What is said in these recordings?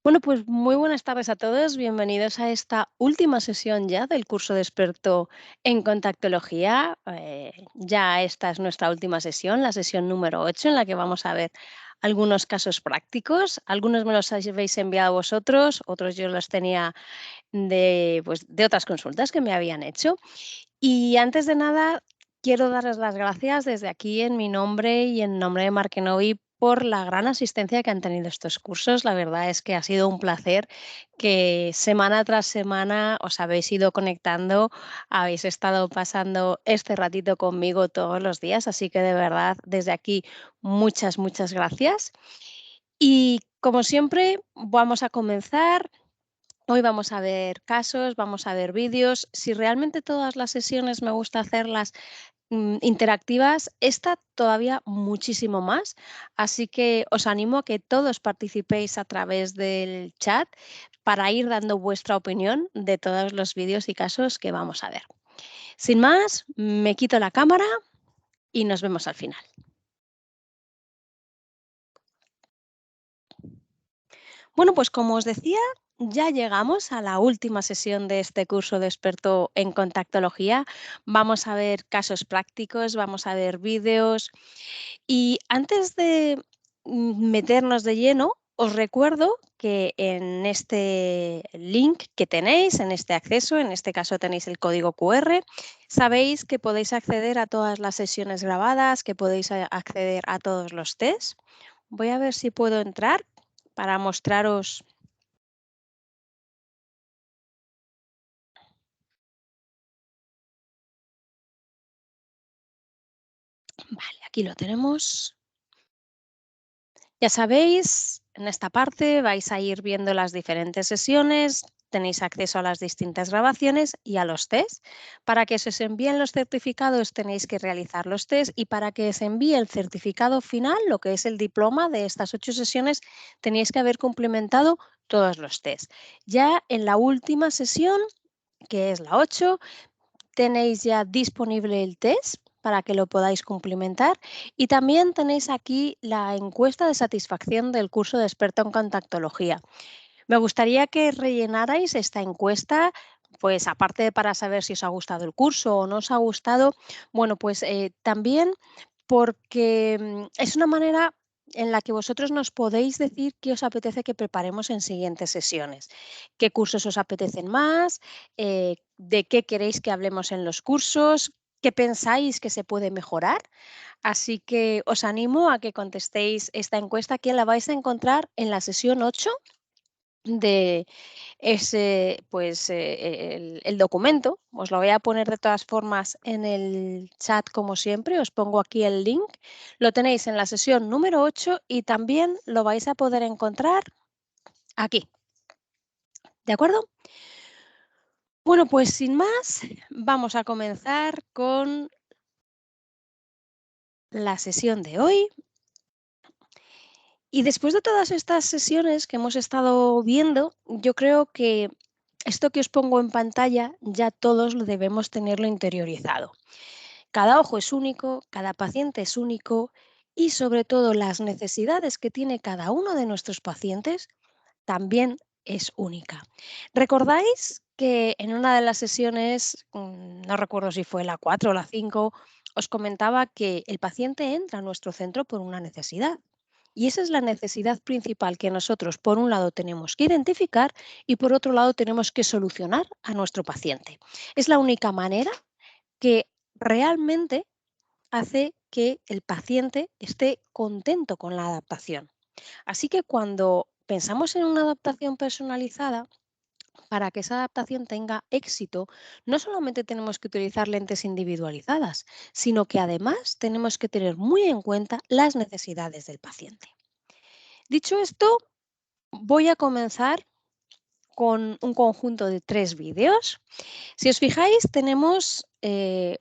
Bueno, pues muy buenas tardes a todos. Bienvenidos a esta última sesión ya del curso de experto en contactología. Ya esta es nuestra última sesión, la sesión número 8, en la que vamos a ver algunos casos prácticos. Algunos me los habéis enviado vosotros, otros yo los tenía de otras consultas que me habían hecho. Y antes de nada, quiero darles las gracias desde aquí en mi nombre y en nombre de Markenovi por la gran asistencia que han tenido estos cursos. La verdad es que ha sido un placer que semana tras semana os habéis ido conectando, habéis estado pasando este ratito conmigo todos los días, así que de verdad desde aquí muchas, muchas gracias. Y como siempre, vamos a comenzar. Hoy vamos a ver casos, vamos a ver vídeos. Si realmente todas las sesiones me gusta hacerlas interactivas, esta todavía muchísimo más. Así que os animo a que todos participéis a través del chat para ir dando vuestra opinión de todos los vídeos y casos que vamos a ver. Sin más, me quito la cámara y nos vemos al final. Bueno, pues como os decía, ya llegamos a la última sesión de este curso de experto en contactología. Vamos a ver casos prácticos, vamos a ver vídeos y antes de meternos de lleno, os recuerdo que en este link que tenéis, en este acceso, en este caso tenéis el código QR, sabéis que podéis acceder a todas las sesiones grabadas, que podéis acceder a todos los tests. Voy a ver si puedo entrar para mostraros. Vale, aquí lo tenemos. Ya sabéis, en esta parte vais a ir viendo las diferentes sesiones, tenéis acceso a las distintas grabaciones y a los test. Para que se os envíen los certificados tenéis que realizar los test y para que se envíe el certificado final, lo que es el diploma de estas 8 sesiones, tenéis que haber cumplimentado todos los test. Ya en la última sesión, que es la 8, tenéis ya disponible el test para que lo podáis cumplimentar y también tenéis aquí la encuesta de satisfacción del curso de experto en contactología. Me gustaría que rellenarais esta encuesta, pues aparte de para saber si os ha gustado el curso o no os ha gustado, bueno, pues también porque es una manera en la que vosotros nos podéis decir qué os apetece que preparemos en siguientes sesiones, qué cursos os apetecen más, de qué queréis que hablemos en los cursos, qué pensáis que se puede mejorar. Así que os animo a que contestéis esta encuesta que la vais a encontrar en la sesión 8 de ese, pues, el documento. Os lo voy a poner de todas formas en el chat como siempre, os pongo aquí el link. Lo tenéis en la sesión número 8 y también lo vais a poder encontrar aquí, ¿de acuerdo? Bueno, pues sin más, vamos a comenzar con la sesión de hoy. Y después de todas estas sesiones que hemos estado viendo, yo creo que esto que os pongo en pantalla ya todos lo debemos tenerlo interiorizado. Cada ojo es único, cada paciente es único y sobre todo las necesidades que tiene cada uno de nuestros pacientes también es única. ¿Recordáis que en una de las sesiones, no recuerdo si fue la 4 o la 5, os comentaba que el paciente entra a nuestro centro por una necesidad? Y esa es la necesidad principal que nosotros, por un lado, tenemos que identificar y por otro lado, tenemos que solucionar a nuestro paciente. Es la única manera que realmente hace que el paciente esté contento con la adaptación. Así que cuando pensamos en una adaptación personalizada, para que esa adaptación tenga éxito, no solamente tenemos que utilizar lentes individualizadas, sino que además tenemos que tener muy en cuenta las necesidades del paciente. Dicho esto, voy a comenzar con un conjunto de 3 vídeos. Si os fijáis, tenemos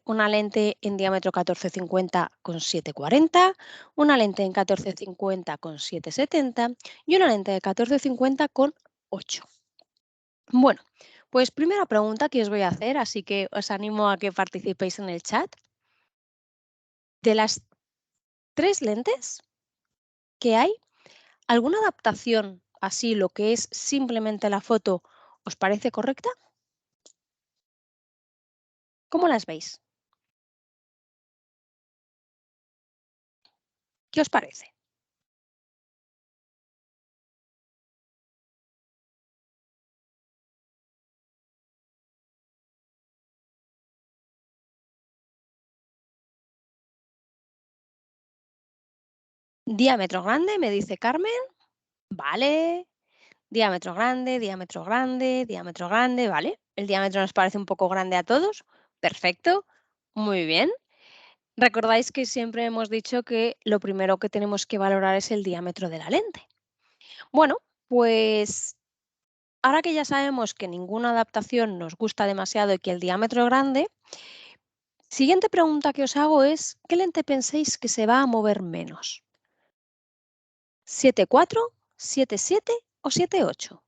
una lente en diámetro 1450 con 740, una lente en 1450 con 770 y una lente de 1450 con 8. Bueno, pues primera pregunta que os voy a hacer, así que os animo a que participéis en el chat. De las 3 lentes que hay, ¿alguna adaptación así lo que es simplemente la foto, ¿os parece correcta? ¿Cómo las veis? ¿Qué os parece? Diámetro grande, me dice Carmen. Vale. Diámetro grande, diámetro grande, diámetro grande, ¿vale? El diámetro nos parece un poco grande a todos. Perfecto. Muy bien. Recordáis que siempre hemos dicho que lo primero que tenemos que valorar es el diámetro de la lente. Bueno, pues ahora que ya sabemos que ninguna adaptación nos gusta demasiado y que el diámetro es grande, siguiente pregunta que os hago es, ¿qué lente pensáis que se va a mover menos? ¿7,4, 7,7 o 7,8?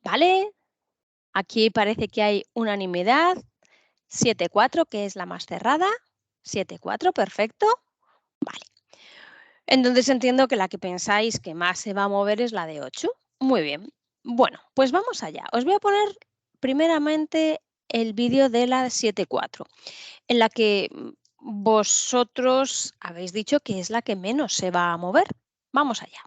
¿Vale? Aquí parece que hay unanimidad. 7,4, que es la más cerrada. 7,4, perfecto. Vale. Entonces entiendo que la que pensáis que más se va a mover es la de 8. Muy bien. Bueno, pues vamos allá. Os voy a poner primeramente el vídeo de la 7,4, en la que vosotros habéis dicho que es la que menos se va a mover. Vamos allá.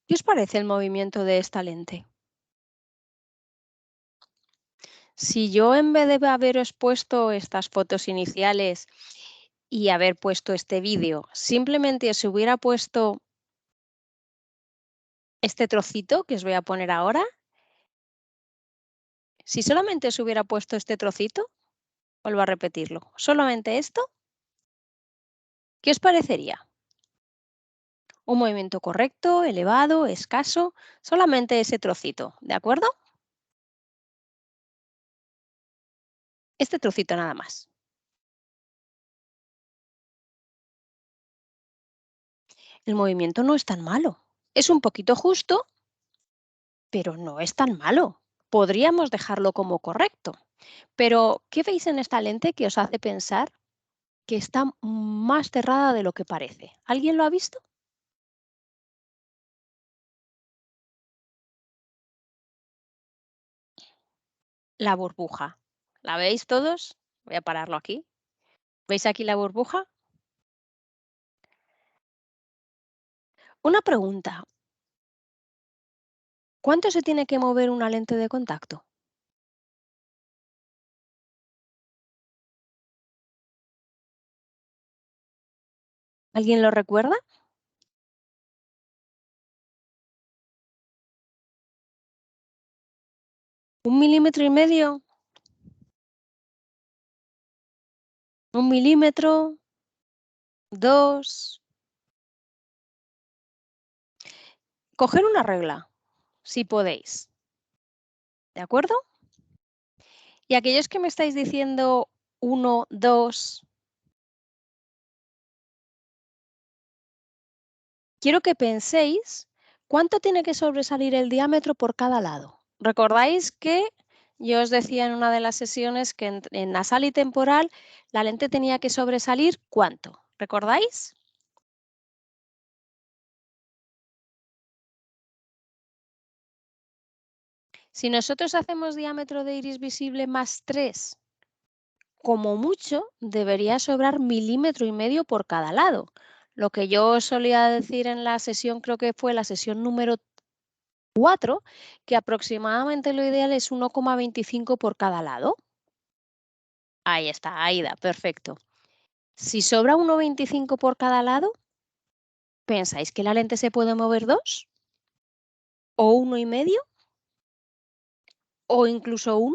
¿Qué os parece el movimiento de esta lente? Si yo en vez de haberos puesto estas fotos iniciales y haber puesto este vídeo, simplemente os hubiera puesto este trocito que os voy a poner ahora, si solamente os hubiera puesto este trocito, vuelvo a repetirlo, solamente esto, ¿qué os parecería? Un movimiento correcto, elevado, escaso, solamente ese trocito, ¿de acuerdo? Este trocito nada más. El movimiento no es tan malo. Es un poquito justo, pero no es tan malo. Podríamos dejarlo como correcto. Pero, ¿qué veis en esta lente que os hace pensar que está más cerrada de lo que parece? ¿Alguien lo ha visto? La burbuja. ¿La veis todos? Voy a pararlo aquí. ¿Veis aquí la burbuja? Una pregunta. ¿Cuánto se tiene que mover una lente de contacto? ¿Alguien lo recuerda? ¿Un milímetro y medio? ¿Un milímetro? ¿Dos? Coger una regla, si podéis. ¿De acuerdo? Y aquellos que me estáis diciendo uno, dos, quiero que penséis cuánto tiene que sobresalir el diámetro por cada lado. ¿Recordáis que yo os decía en una de las sesiones que en nasal y temporal la lente tenía que sobresalir cuánto? ¿Recordáis? Si nosotros hacemos diámetro de iris visible más 3, como mucho debería sobrar milímetro y medio por cada lado. Lo que yo solía decir en la sesión, creo que fue la sesión número 4, que aproximadamente lo ideal es 1,25 por cada lado. Ahí está, Aida, perfecto. Si sobra 1,25 por cada lado, ¿Pensáis que la lente se puede mover 2? ¿O 1,5? ¿O incluso 1?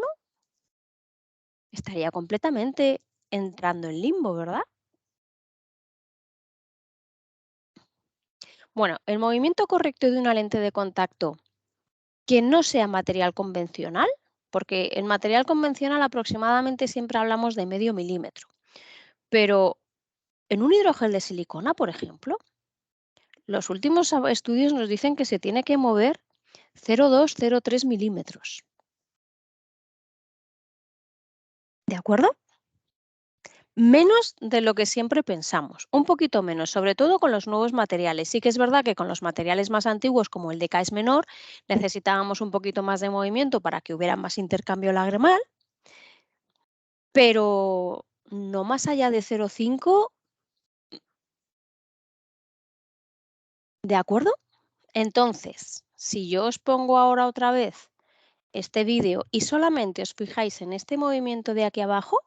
Estaría completamente entrando en limbo, ¿verdad? Bueno, el movimiento correcto de una lente de contacto que no sea material convencional, porque en material convencional aproximadamente siempre hablamos de medio milímetro, pero en un hidrogel de silicona, por ejemplo, los últimos estudios nos dicen que se tiene que mover 0,2-0,3 milímetros. ¿De acuerdo? Menos de lo que siempre pensamos, un poquito menos, sobre todo con los nuevos materiales. Sí que es verdad que con los materiales más antiguos, como el de KS menor, necesitábamos un poquito más de movimiento para que hubiera más intercambio lagrimal, pero no más allá de 0,5, ¿de acuerdo? Entonces, si yo os pongo ahora otra vez este vídeo y solamente os fijáis en este movimiento de aquí abajo,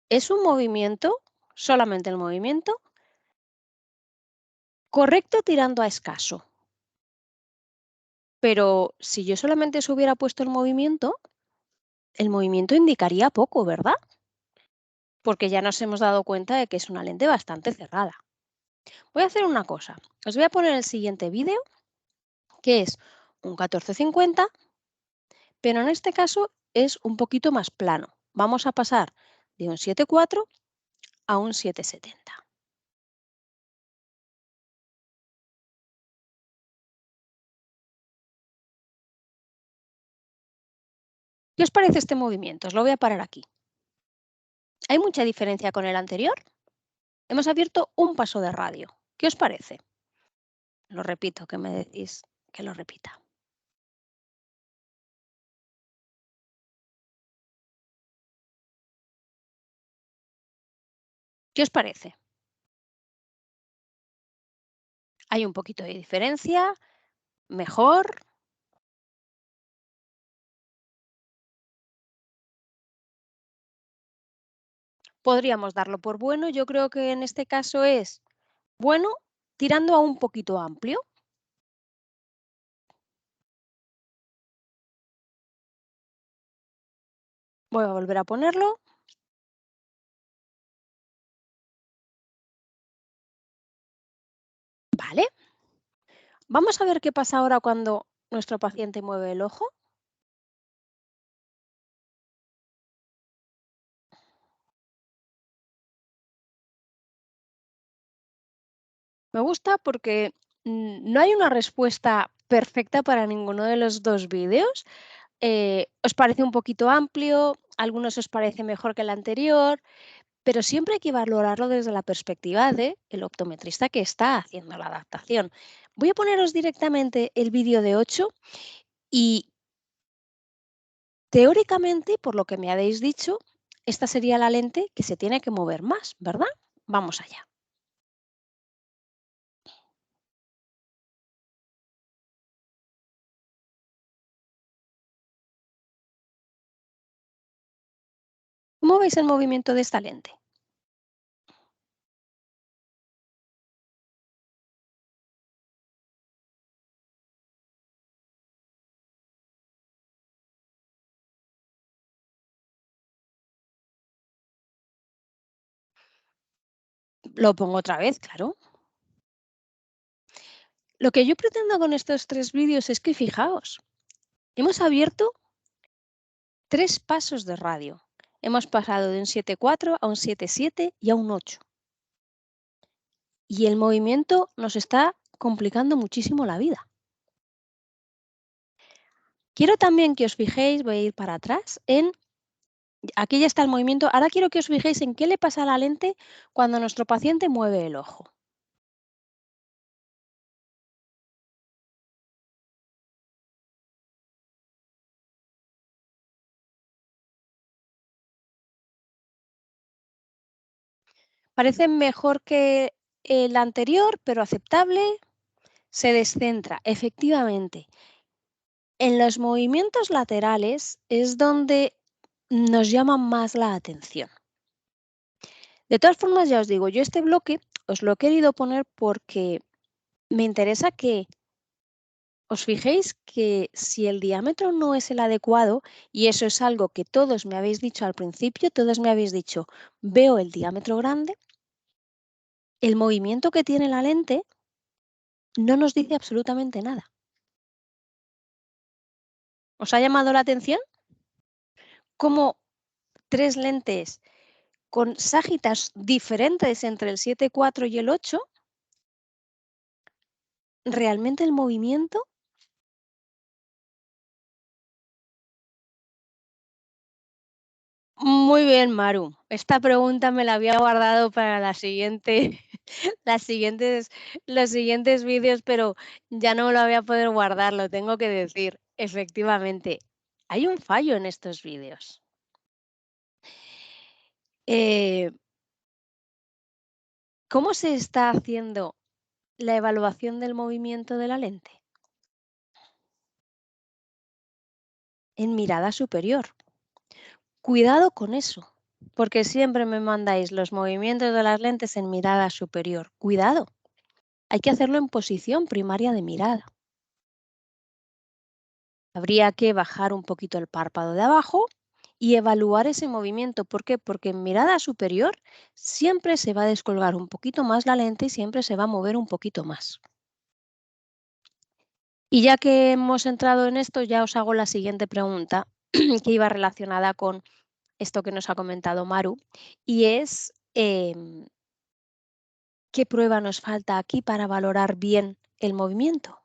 es un movimiento, solamente el movimiento, correcto tirando a escaso. Pero si yo solamente os hubiera puesto el movimiento indicaría poco, ¿verdad? Porque ya nos hemos dado cuenta de que es una lente bastante cerrada. Voy a hacer una cosa. Os voy a poner el siguiente vídeo, que es un 1450, pero en este caso es un poquito más plano. Vamos a pasar de un 7.4 a un 7.70. ¿Qué os parece este movimiento? Os lo voy a parar aquí. ¿Hay mucha diferencia con el anterior? Hemos abierto un paso de radio. ¿Qué os parece? Lo repito, que me decís que lo repita. ¿Qué os parece? ¿Hay un poquito de diferencia? ¿Mejor? Podríamos darlo por bueno. Yo creo que en este caso es bueno tirando a un poquito amplio. Voy a volver a ponerlo. Vale. Vamos a ver qué pasa ahora cuando nuestro paciente mueve el ojo. Me gusta porque no hay una respuesta perfecta para ninguno de los dos vídeos. Os parece un poquito amplio, a algunos os parece mejor que el anterior, pero siempre hay que valorarlo desde la perspectiva del optometrista que está haciendo la adaptación. Voy a poneros directamente el vídeo de 8 y teóricamente, por lo que me habéis dicho, esta sería la lente que se tiene que mover más, ¿verdad? Vamos allá. ¿Cómo veis el movimiento de esta lente? Lo pongo otra vez, claro. Lo que yo pretendo con estos tres vídeos es que fijaos, hemos abierto tres pasos de radio. Hemos pasado de un 7.4 a un 7.7 y a un 8. Y el movimiento nos está complicando muchísimo la vida. Quiero también que os fijéis, voy a ir para atrás, aquí ya está el movimiento. Ahora quiero que os fijéis en qué le pasa a la lente cuando nuestro paciente mueve el ojo. Parece mejor que el anterior, pero aceptable. Se descentra, efectivamente. En los movimientos laterales es donde nos llama más la atención. De todas formas, ya os digo, yo este bloque os lo he querido poner porque me interesa que os fijéis que si el diámetro no es el adecuado, y eso es algo que todos me habéis dicho al principio, todos me habéis dicho, veo el diámetro grande, el movimiento que tiene la lente no nos dice absolutamente nada. ¿Os ha llamado la atención? Cómo tres lentes con ságitas diferentes entre el 7,4 y el 8, realmente el movimiento. Muy bien, Maru. Esta pregunta me la había guardado para la siguiente, las siguientes, los siguientes vídeos, pero ya no me lo voy a poder guardar, lo tengo que decir. Efectivamente, hay un fallo en estos vídeos. Eh, ¿Cómo se está haciendo la evaluación del movimiento de la lente? En mirada superior. Cuidado con eso, porque siempre me mandáis los movimientos de las lentes en mirada superior. Cuidado, hay que hacerlo en posición primaria de mirada. Habría que bajar un poquito el párpado de abajo y evaluar ese movimiento. ¿Por qué? Porque en mirada superior siempre se va a descolgar un poquito más la lente y siempre se va a mover un poquito más. Y ya que hemos entrado en esto, ya os hago la siguiente pregunta que iba relacionada con esto que nos ha comentado Maru, y es ¿qué prueba nos falta aquí para valorar bien el movimiento?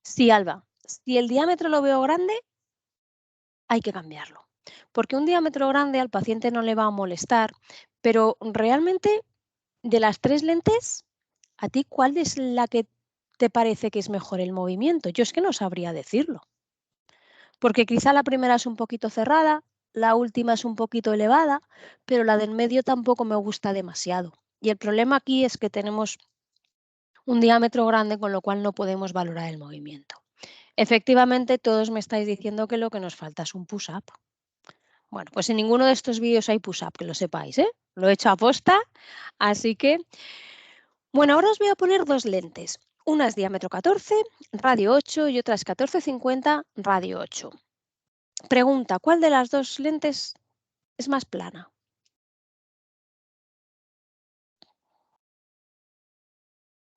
Sí, Alba, si el diámetro lo veo grande, hay que cambiarlo. Porque un diámetro grande al paciente no le va a molestar, pero realmente de las tres lentes, ¿a ti cuál es la que te parece que es mejor el movimiento? Yo es que no sabría decirlo. Porque quizá la primera es un poquito cerrada, la última es un poquito elevada, pero la del medio tampoco me gusta demasiado. Y el problema aquí es que tenemos un diámetro grande, con lo cual no podemos valorar el movimiento. Efectivamente, todos me estáis diciendo que lo que nos falta es un push-up. Bueno, pues en ninguno de estos vídeos hay push-up, que lo sepáis, ¿eh? Lo he hecho a posta, así que... Bueno, ahora os voy a poner dos lentes. Una es diámetro 14, radio 8 y otra es 14-50, radio 8. Pregunta, ¿cuál de las dos lentes es más plana?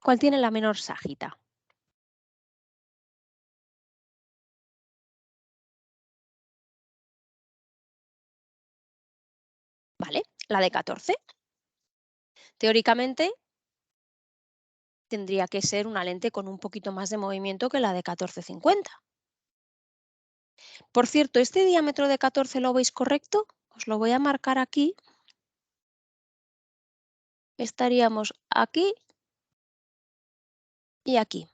¿Cuál tiene la menor ságita? ¿Vale? La de 14. Teóricamente tendría que ser una lente con un poquito más de movimiento que la de 14-50. Por cierto, ¿este diámetro de 14 lo veis correcto? Os lo voy a marcar aquí. Estaríamos aquí y aquí.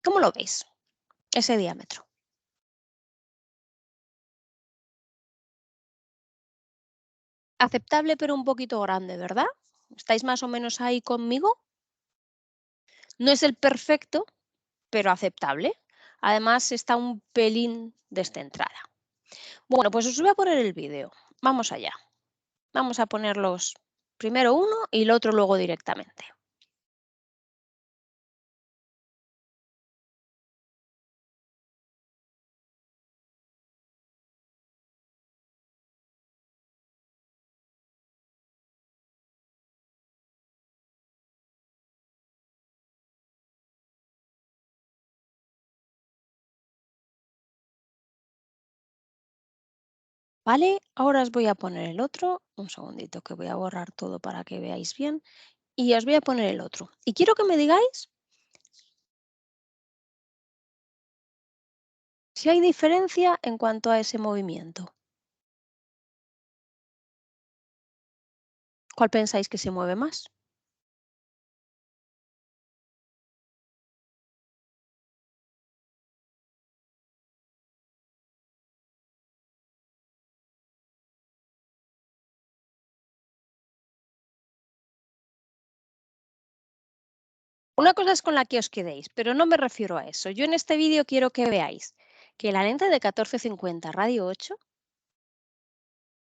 ¿Cómo lo veis? Ese diámetro. Aceptable, pero un poquito grande, ¿verdad? ¿Estáis más o menos ahí conmigo? No es el perfecto, pero aceptable. Además, está un pelín descentrada. Bueno, pues os voy a poner el vídeo. Vamos allá. Vamos a ponerlos primero uno y el otro luego directamente. ¿Vale? Ahora os voy a poner el otro. Un segundito que voy a borrar todo para que veáis bien. Y os voy a poner el otro. Y quiero que me digáis si hay diferencia en cuanto a ese movimiento. ¿Cuál pensáis que se mueve más? Una cosa es con la que os quedéis, pero no me refiero a eso. Yo en este vídeo quiero que veáis que la lente de 14-50 radio 8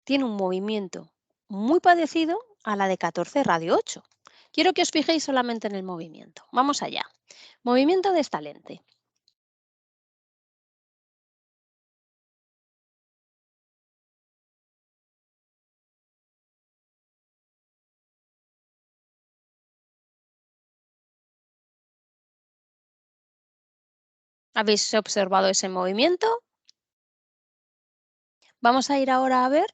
tiene un movimiento muy parecido a la de 14 radio 8. Quiero que os fijéis solamente en el movimiento. Vamos allá. Movimiento de esta lente. ¿Habéis observado ese movimiento? Vamos a ir ahora a ver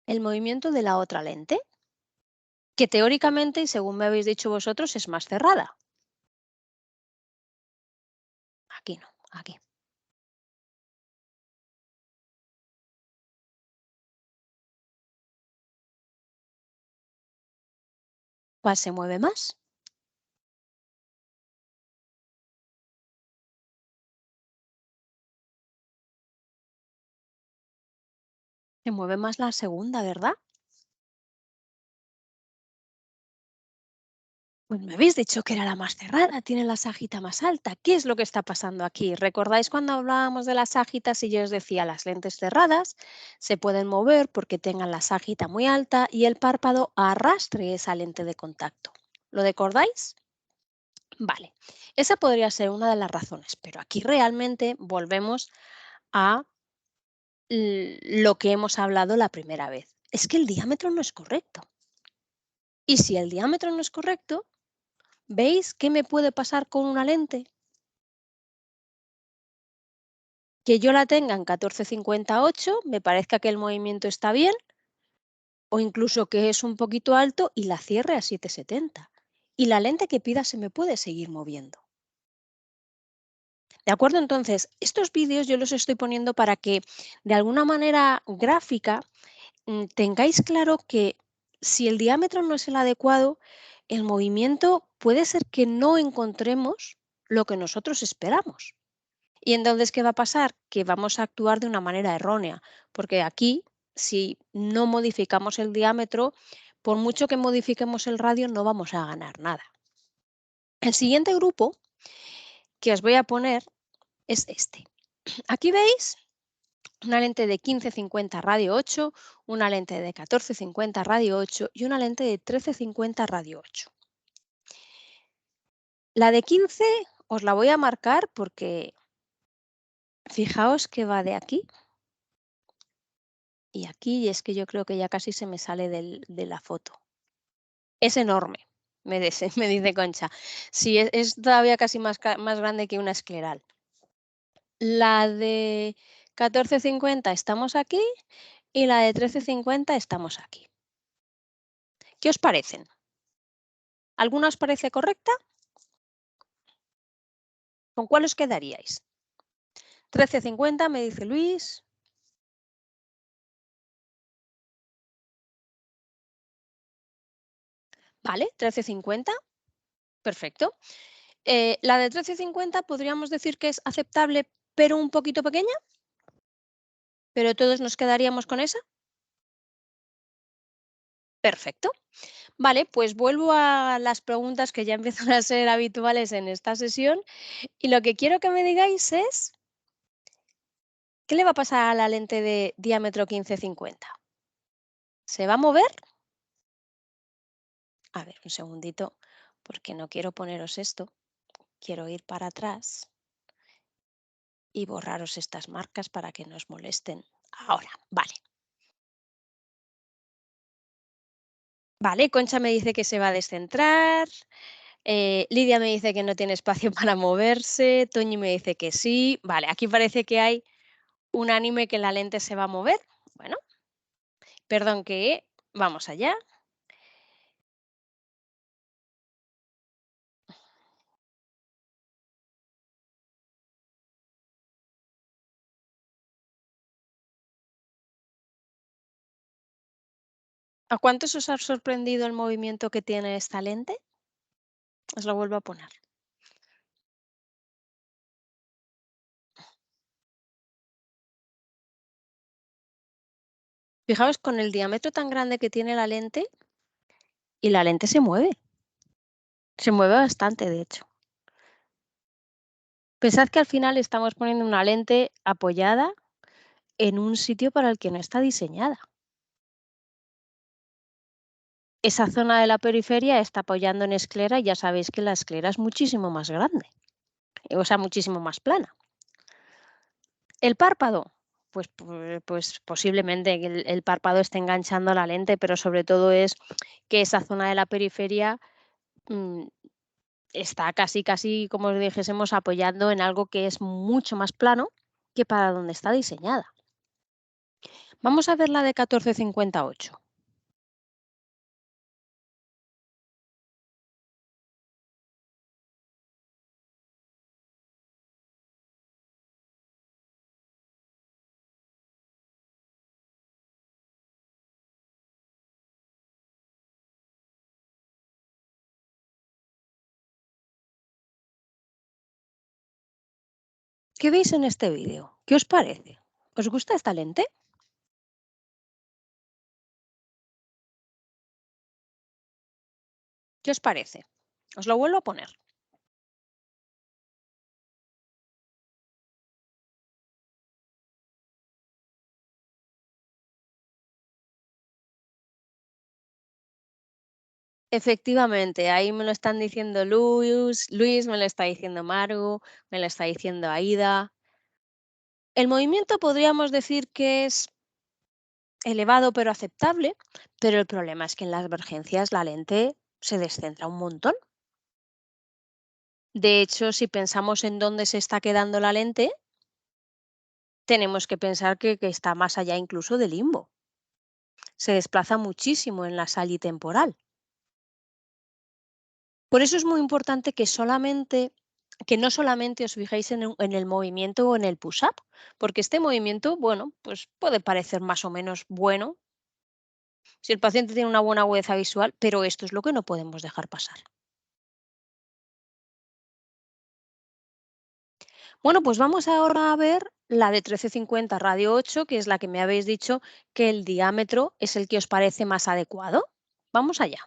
el movimiento de la otra lente, que teóricamente, y según me habéis dicho vosotros, es más cerrada. Aquí no, aquí. ¿Cuál se mueve más? Se mueve más la segunda, ¿verdad? Pues me habéis dicho que era la más cerrada, tiene la sagita más alta. ¿Qué es lo que está pasando aquí? ¿Recordáis cuando hablábamos de las sagitas y yo os decía las lentes cerradas se pueden mover porque tengan la sagita muy alta y el párpado arrastre esa lente de contacto? ¿Lo recordáis? Vale, esa podría ser una de las razones, pero aquí realmente volvemos a lo que hemos hablado la primera vez. Es que el diámetro no es correcto. Y si el diámetro no es correcto, ¿veis qué me puede pasar con una lente? Que yo la tenga en 14-58, me parezca que el movimiento está bien, o incluso que es un poquito alto y la cierre a 7,70. Y la lente que pida se me puede seguir moviendo. ¿De acuerdo? Entonces, estos vídeos yo los estoy poniendo para que de alguna manera gráfica tengáis claro que si el diámetro no es el adecuado, el movimiento puede ser que no encontremos lo que nosotros esperamos. Y entonces, ¿qué va a pasar? Que vamos a actuar de una manera errónea, porque aquí, si no modificamos el diámetro, por mucho que modifiquemos el radio, no vamos a ganar nada. El siguiente grupo que os voy a poner es este. Aquí veis una lente de 15-50 radio 8, una lente de 14-50 radio 8 y una lente de 13-50 radio 8. La de 15 os la voy a marcar porque fijaos que va de aquí y aquí, y es que yo creo que ya casi se me sale de la foto. Es enorme, me dice Concha. Sí, es todavía casi más grande que una escleral. La de 14,50 estamos aquí y la de 13,50 estamos aquí. ¿Qué os parecen? ¿Alguna os parece correcta? ¿Con cuál os quedaríais? 13,50 me dice Luis. Vale, 13,50. Perfecto. La de 13,50 podríamos decir que es aceptable, pero un poquito pequeña. ¿Pero todos nos quedaríamos con esa? Perfecto. Vale, pues vuelvo a las preguntas que ya empiezan a ser habituales en esta sesión y lo que quiero que me digáis es, ¿qué le va a pasar a la lente de diámetro 15-50? ¿Se va a mover? A ver, un segundito, porque no quiero poneros esto. Quiero ir para atrás y borraros estas marcas para que no os molesten. Ahora, vale. Vale, Concha me dice que se va a descentrar. Lidia me dice que no tiene espacio para moverse. Toñi me dice que sí. Vale, aquí parece que hay un anime que la lente se va a mover. Bueno, perdón que vamos allá. ¿A cuántos os ha sorprendido el movimiento que tiene esta lente? Os lo vuelvo a poner. Fijaos con el diámetro tan grande que tiene la lente y la lente se mueve. Se mueve bastante, de hecho. Pensad que al final estamos poniendo una lente apoyada en un sitio para el que no está diseñada. esa zona de la periferia está apoyando en esclera y ya sabéis que la esclera es muchísimo más grande, o sea, muchísimo más plana. El párpado, pues posiblemente que el párpado esté enganchando la lente, pero sobre todo es que esa zona de la periferia, mm, está casi, como si dijésemos, apoyando en algo que es mucho más plano que para donde está diseñada. Vamos a ver la de 1458. ¿Qué veis en este vídeo? ¿Qué os parece? ¿Os gusta esta lente? ¿Qué os parece? Os lo vuelvo a poner. Efectivamente, ahí me lo están diciendo Luis, me lo está diciendo Maru, me lo está diciendo Aida. El movimiento podríamos decir que es elevado pero aceptable, pero el problema es que en las emergencias la lente se descentra un montón. De hecho, si pensamos en dónde se está quedando la lente, tenemos que pensar que está más allá incluso del limbo. Se desplaza muchísimo en la sali temporal. Por eso es muy importante que no solamente os fijéis en el movimiento o en el push-up, porque este movimiento, bueno, pues puede parecer más o menos bueno si el paciente tiene una buena agudeza visual, pero esto es lo que no podemos dejar pasar. Bueno, pues vamos ahora a ver la de 1350 radio 8, que es la que me habéis dicho que el diámetro es el que os parece más adecuado. Vamos allá.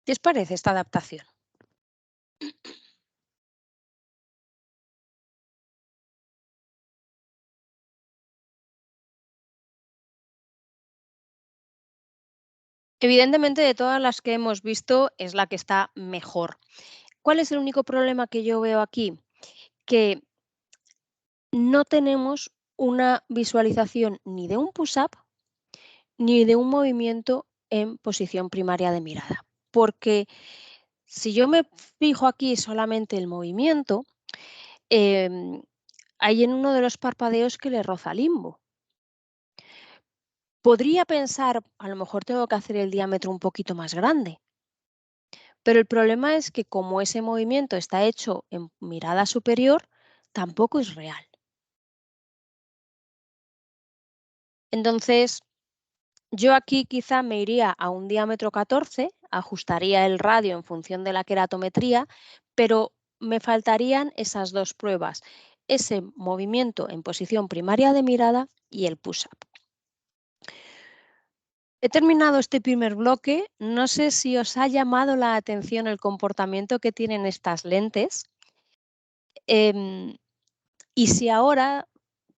¿Qué os parece esta adaptación? Evidentemente, de todas las que hemos visto, es la que está mejor. ¿Cuál es el único problema que yo veo aquí? Que no tenemos una visualización ni de un push-up ni de un movimiento en posición primaria de mirada. Porque si yo me fijo aquí solamente el movimiento, em, hay en uno de los parpadeos que le roza limbo. Podría pensar, a lo mejor tengo que hacer el diámetro un poquito más grande, pero el problema es que como ese movimiento está hecho en mirada superior, tampoco es real. Entonces, yo aquí quizá me iría a un diámetro 14, ajustaría el radio en función de la queratometría, pero me faltarían esas dos pruebas, ese movimiento en posición primaria de mirada y el push-up. He terminado este primer bloque. No sé si os ha llamado la atención el comportamiento que tienen estas lentes. Y si ahora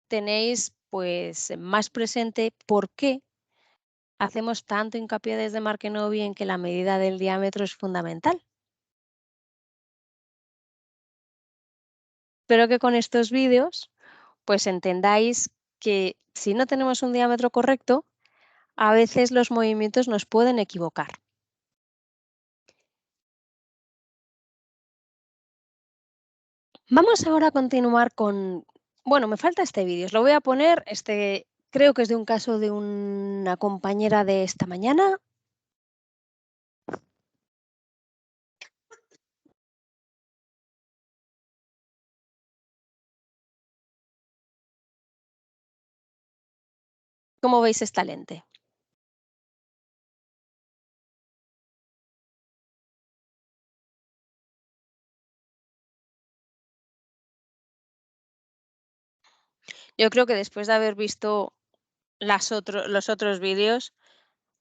tenéis pues más presente por qué hacemos tanto hincapié desde Markenovi en que la medida del diámetro es fundamental. Espero que con estos vídeos pues entendáis que si no tenemos un diámetro correcto, a veces los movimientos nos pueden equivocar. Vamos ahora a continuar con, bueno, me falta este vídeo, os lo voy a poner, creo que es de un caso de una compañera de esta mañana. ¿Cómo veis esta lente? Yo creo que después de haber visto los otros vídeos,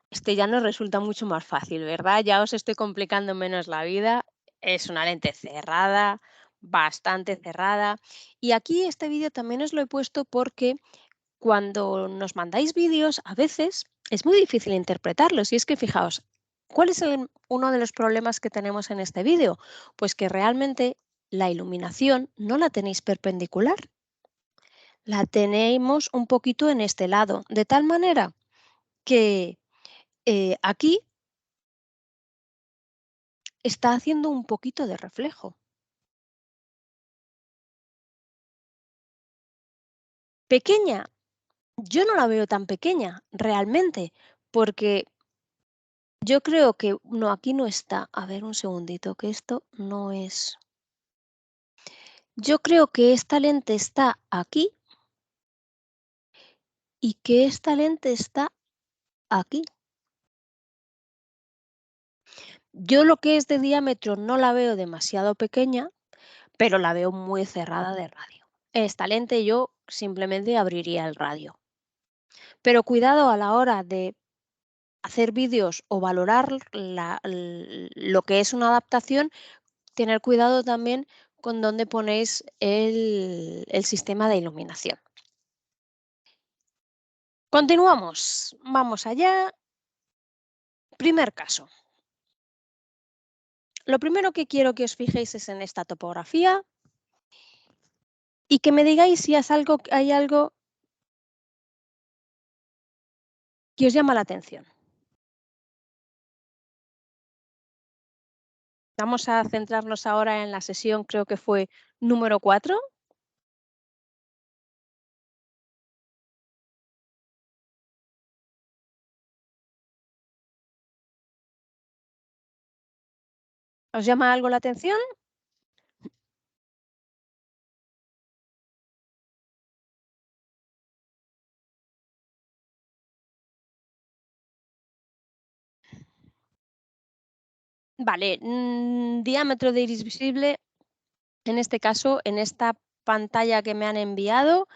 este ya nos resulta mucho más fácil, ¿verdad? Ya os estoy complicando menos la vida. Es una lente cerrada, bastante cerrada. Y aquí este vídeo también os lo he puesto porque cuando nos mandáis vídeos, a veces es muy difícil interpretarlos. Y es que fijaos, ¿cuál es uno de los problemas que tenemos en este vídeo? Pues que realmente la iluminación no la tenéis perpendicular, la tenemos un poquito en este lado, de tal manera que aquí está haciendo un poquito de reflejo. Pequeña, yo no la veo tan pequeña realmente, porque yo creo que no, aquí no está. A ver, un segundito, que esto no es. Yo creo que esta lente está aquí y que esta lente está aquí. Yo lo que es de diámetro no la veo demasiado pequeña, pero la veo muy cerrada de radio. Esta lente yo simplemente abriría el radio. Pero cuidado a la hora de hacer vídeos o valorar lo que es una adaptación, tener cuidado también con dónde ponéis el sistema de iluminación. Continuamos. Vamos allá. Primer caso. Lo primero que quiero que os fijéis es en esta topografía y que me digáis si hay algo que os llama la atención. Vamos a centrarnos ahora en la sesión, creo que fue número 4. ¿Os llama algo la atención? Vale, diámetro de iris visible, en este caso, en esta pantalla que me han enviado,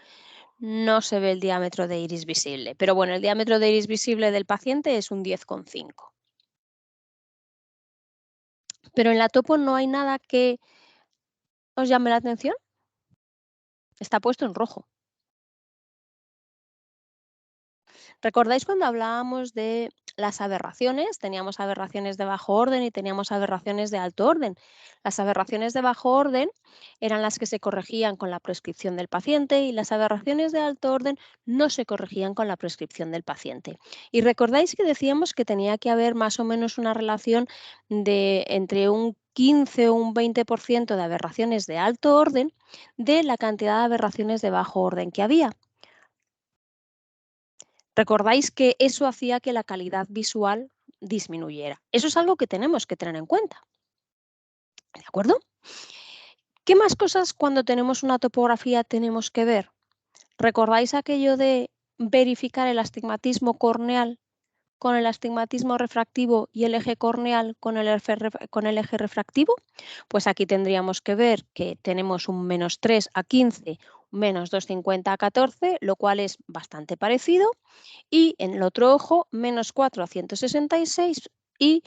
no se ve el diámetro de iris visible. Pero bueno, el diámetro de iris visible del paciente es un 10,5. Pero en la topo no hay nada que os llame la atención. Está puesto en rojo. ¿Recordáis cuando hablábamos de las aberraciones? Teníamos aberraciones de bajo orden y teníamos aberraciones de alto orden. Las aberraciones de bajo orden eran las que se corregían con la prescripción del paciente y las aberraciones de alto orden no se corregían con la prescripción del paciente. Y recordáis que decíamos que tenía que haber más o menos una relación de entre un 15 o un 20% de aberraciones de alto orden de la cantidad de aberraciones de bajo orden que había. Recordáis que eso hacía que la calidad visual disminuyera. Eso es algo que tenemos que tener en cuenta. ¿De acuerdo? ¿Qué más cosas cuando tenemos una topografía tenemos que ver? ¿Recordáis aquello de verificar el astigmatismo corneal con el astigmatismo refractivo y el eje corneal con el eje refractivo? Pues aquí tendríamos que ver que tenemos un -3 a 15, menos 250 a 14, lo cual es bastante parecido. Y en el otro ojo, -4 a 166 y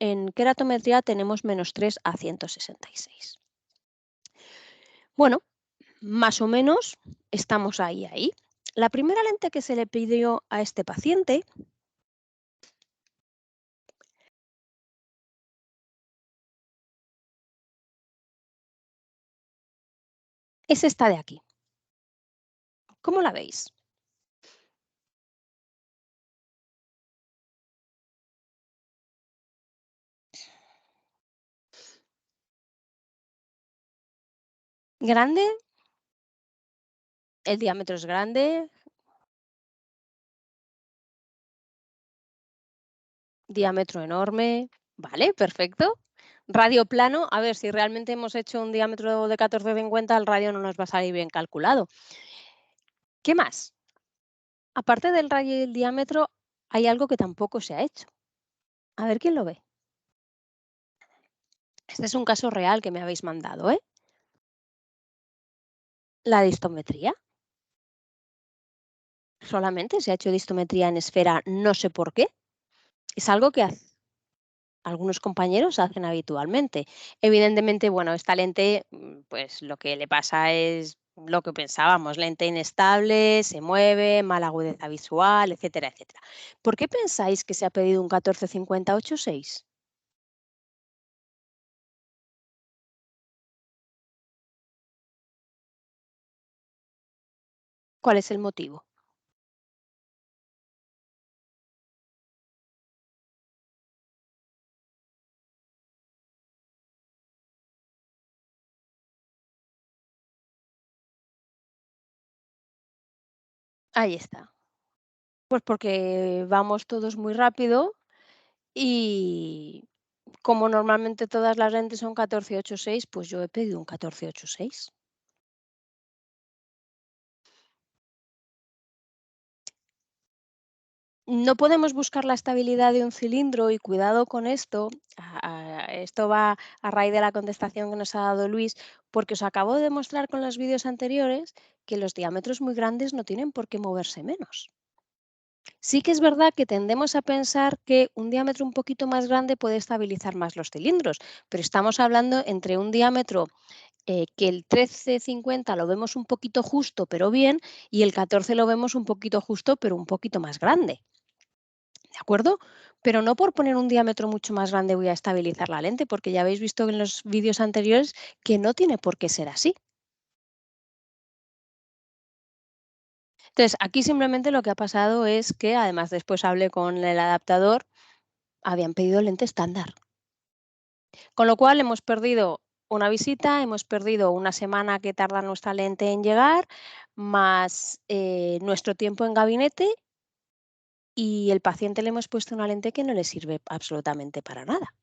en queratometría tenemos -3 a 166. Bueno, más o menos estamos ahí. La primera lente que se le pidió a este paciente es esta de aquí. ¿Cómo la veis? ¿Grande? ¿El diámetro es grande? ¿Diámetro enorme? Vale, perfecto. Radio plano, a ver, si realmente hemos hecho un diámetro de 14,50, el radio no nos va a salir bien calculado. ¿Qué más? Aparte del radio y el diámetro, hay algo que tampoco se ha hecho. A ver quién lo ve. Este es un caso real que me habéis mandado, ¿eh? La distometría. solamente se ha hecho distometría en esfera, no sé por qué. Es algo que algunos compañeros hacen habitualmente. Evidentemente, bueno, esta lente, pues lo que le pasa es lo que pensábamos, lente inestable, se mueve, mala agudeza visual, etcétera, etcétera. ¿Por qué pensáis que se ha pedido un 14-50-8-6? ¿Cuál es el motivo? Ahí está. Pues porque vamos todos muy rápido y como normalmente todas las lentes son 14-8-6, pues yo he pedido un 14-8-6. No podemos buscar la estabilidad de un cilindro y cuidado con esto. Esto va a raíz de la contestación que nos ha dado Luis, porque os acabo de demostrar con los vídeos anteriores que los diámetros muy grandes no tienen por qué moverse menos. Sí que es verdad que tendemos a pensar que un diámetro un poquito más grande puede estabilizar más los cilindros, pero estamos hablando entre un diámetro que el 13-50 lo vemos un poquito justo pero bien y el 14 lo vemos un poquito justo pero un poquito más grande. ¿De acuerdo? Pero no por poner un diámetro mucho más grande voy a estabilizar la lente, porque ya habéis visto en los vídeos anteriores que no tiene por qué ser así. Entonces, aquí simplemente lo que ha pasado es que, además después hablé con el adaptador, habían pedido lente estándar. Con lo cual hemos perdido una visita, hemos perdido una semana que tarda nuestra lente en llegar, más nuestro tiempo en gabinete y el paciente le hemos puesto una lente que no le sirve absolutamente para nada.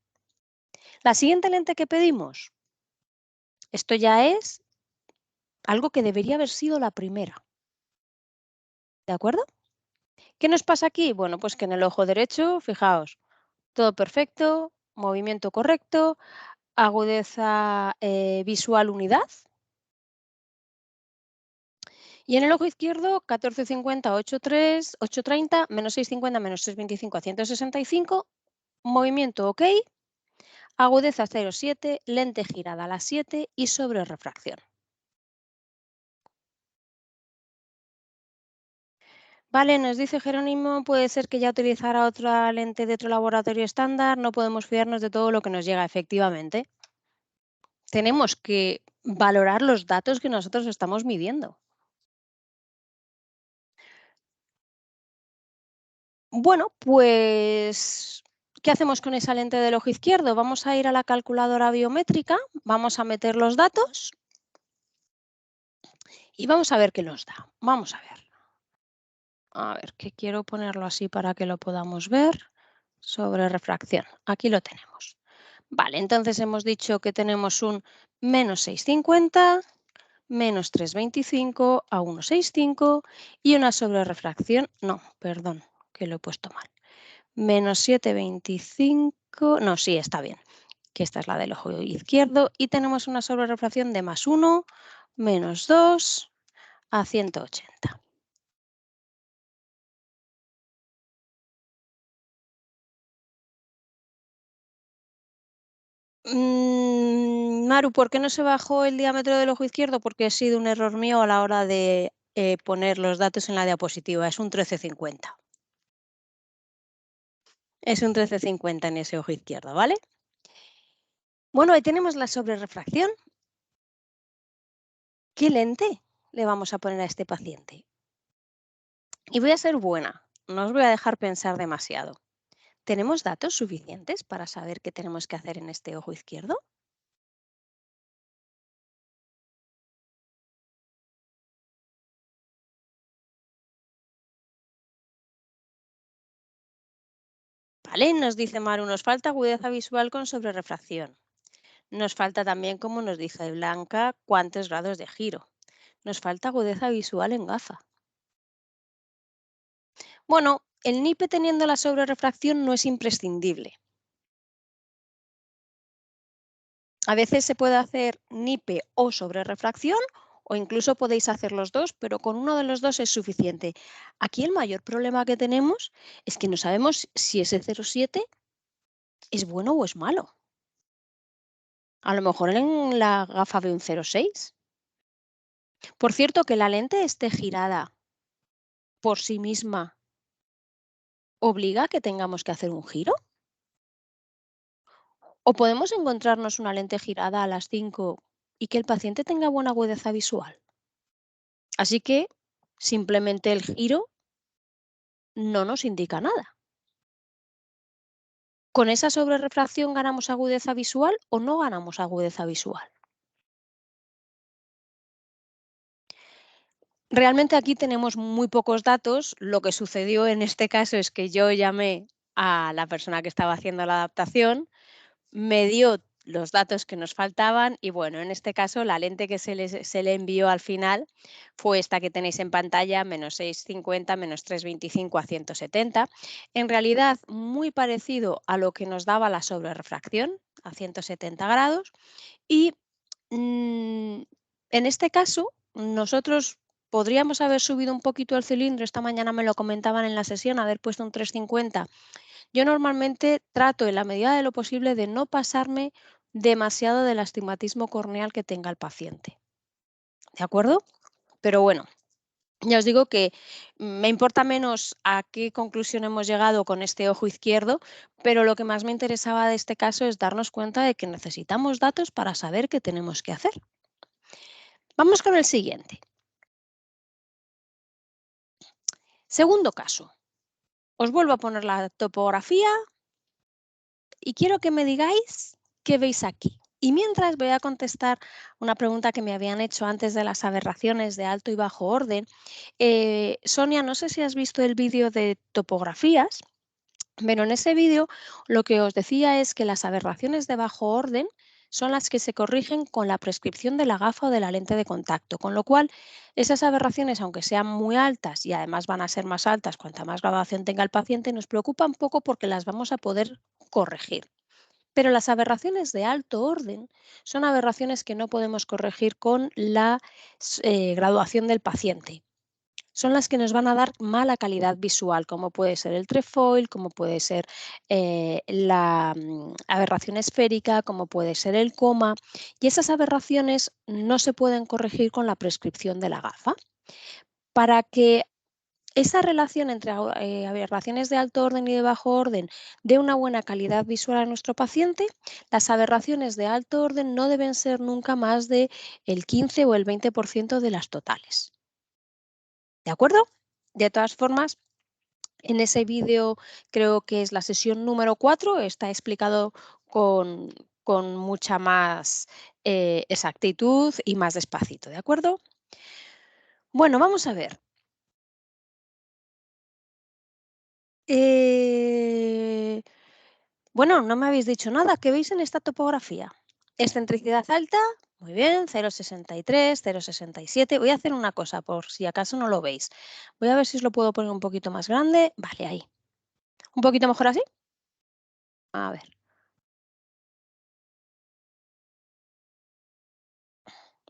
La siguiente lente que pedimos, esto ya es algo que debería haber sido la primera, ¿de acuerdo? ¿Qué nos pasa aquí? Bueno, pues que en el ojo derecho, fijaos, todo perfecto, movimiento correcto, agudeza visual unidad. Y en el ojo izquierdo, 14,50, 8,3, 8,30, menos 6,50, menos 3,25 a 165, movimiento ok, agudeza 0,7, lente girada a las 7 y sobre refracción. Vale, nos dice Jerónimo, puede ser que ya utilizara otra lente de otro laboratorio estándar, no podemos fiarnos de todo lo que nos llega, efectivamente. Tenemos que valorar los datos que nosotros estamos midiendo. Bueno, pues, ¿qué hacemos con esa lente del ojo izquierdo? Vamos a ir a la calculadora biométrica, vamos a meter los datos y vamos a ver qué nos da. Vamos a ver. A ver, que quiero ponerlo así para que lo podamos ver. Sobre refracción. Aquí lo tenemos. Vale, entonces hemos dicho que tenemos un menos 6,50, menos 3,25 a 1,65 y una sobrerefracción, no, perdón, que lo he puesto mal. Menos 7,25, no, sí, está bien, que esta es la del ojo izquierdo y tenemos una sobrerefracción de más 1, menos 2 a 180. Maru, ¿por qué no se bajó el diámetro del ojo izquierdo? Porque ha sido un error mío a la hora de poner los datos en la diapositiva. Es un 13,50. Es un 13,50 en ese ojo izquierdo, ¿vale? Bueno, ahí tenemos la sobrerefracción. ¿Qué lente le vamos a poner a este paciente? Y voy a ser buena, no os voy a dejar pensar demasiado. ¿Tenemos datos suficientes para saber qué tenemos que hacer en este ojo izquierdo? Vale, nos dice Maru, nos falta agudeza visual con sobrerefracción. Nos falta también, como nos dice Blanca, cuántos grados de giro. Nos falta agudeza visual en gafa. Bueno, el NIPE teniendo la sobrerefracción no es imprescindible. A veces se puede hacer NIPE o sobrerefracción o incluso podéis hacer los dos, pero con uno de los dos es suficiente. Aquí el mayor problema que tenemos es que no sabemos si ese 0,7 es bueno o es malo. A lo mejor en la gafa ve un 0,6. Por cierto, que la lente esté girada por sí misma obliga a que tengamos que hacer un giro. ¿O podemos encontrarnos una lente girada a las 5 y que el paciente tenga buena agudeza visual? Así que simplemente el giro no nos indica nada. ¿Con esa sobrerrefracción ganamos agudeza visual o no ganamos agudeza visual? Realmente aquí tenemos muy pocos datos. Lo que sucedió en este caso es que yo llamé a la persona que estaba haciendo la adaptación, me dio los datos que nos faltaban y bueno, en este caso la lente que se le envió al final fue esta que tenéis en pantalla, -6,50, -3,25 a 170. En realidad, muy parecido a lo que nos daba la sobrerrefracción a 170 grados y en este caso nosotros podríamos haber subido un poquito el cilindro, esta mañana me lo comentaban en la sesión, haber puesto un 3,50. Yo normalmente trato en la medida de lo posible de no pasarme demasiado del astigmatismo corneal que tenga el paciente, ¿de acuerdo? Pero bueno, ya os digo que me importa menos a qué conclusión hemos llegado con este ojo izquierdo, pero lo que más me interesaba de este caso es darnos cuenta de que necesitamos datos para saber qué tenemos que hacer. Vamos con el siguiente. Segundo caso. Os vuelvo a poner la topografía y quiero que me digáis qué veis aquí. Y mientras voy a contestar una pregunta que me habían hecho antes de las aberraciones de alto y bajo orden. Sonia, no sé si has visto el vídeo de topografías, pero en ese vídeo lo que os decía es que las aberraciones de bajo orden son las que se corrigen con la prescripción de la gafa o de la lente de contacto, con lo cual esas aberraciones, aunque sean muy altas y además van a ser más altas cuanta más graduación tenga el paciente, nos preocupan poco porque las vamos a poder corregir. Pero las aberraciones de alto orden son aberraciones que no podemos corregir con la graduación del paciente. Son las que nos van a dar mala calidad visual, como puede ser el trefoil, como puede ser la aberración esférica, como puede ser el coma. Y esas aberraciones no se pueden corregir con la prescripción de la gafa. Para que esa relación entre aberraciones de alto orden y de bajo orden dé una buena calidad visual a nuestro paciente, las aberraciones de alto orden no deben ser nunca más del 15 o el 20% de las totales. ¿De acuerdo? De todas formas, en ese vídeo, creo que es la sesión número 4, está explicado con mucha más exactitud y más despacito, ¿de acuerdo? Bueno, vamos a ver. Eh, bueno, no me habéis dicho nada. ¿Qué veis en esta topografía? Excentricidad alta, muy bien, 0,63, 0,67. Voy a hacer una cosa por si acaso no lo veis. Voy a ver si os lo puedo poner un poquito más grande. Vale, ahí. ¿Un poquito mejor así? A ver.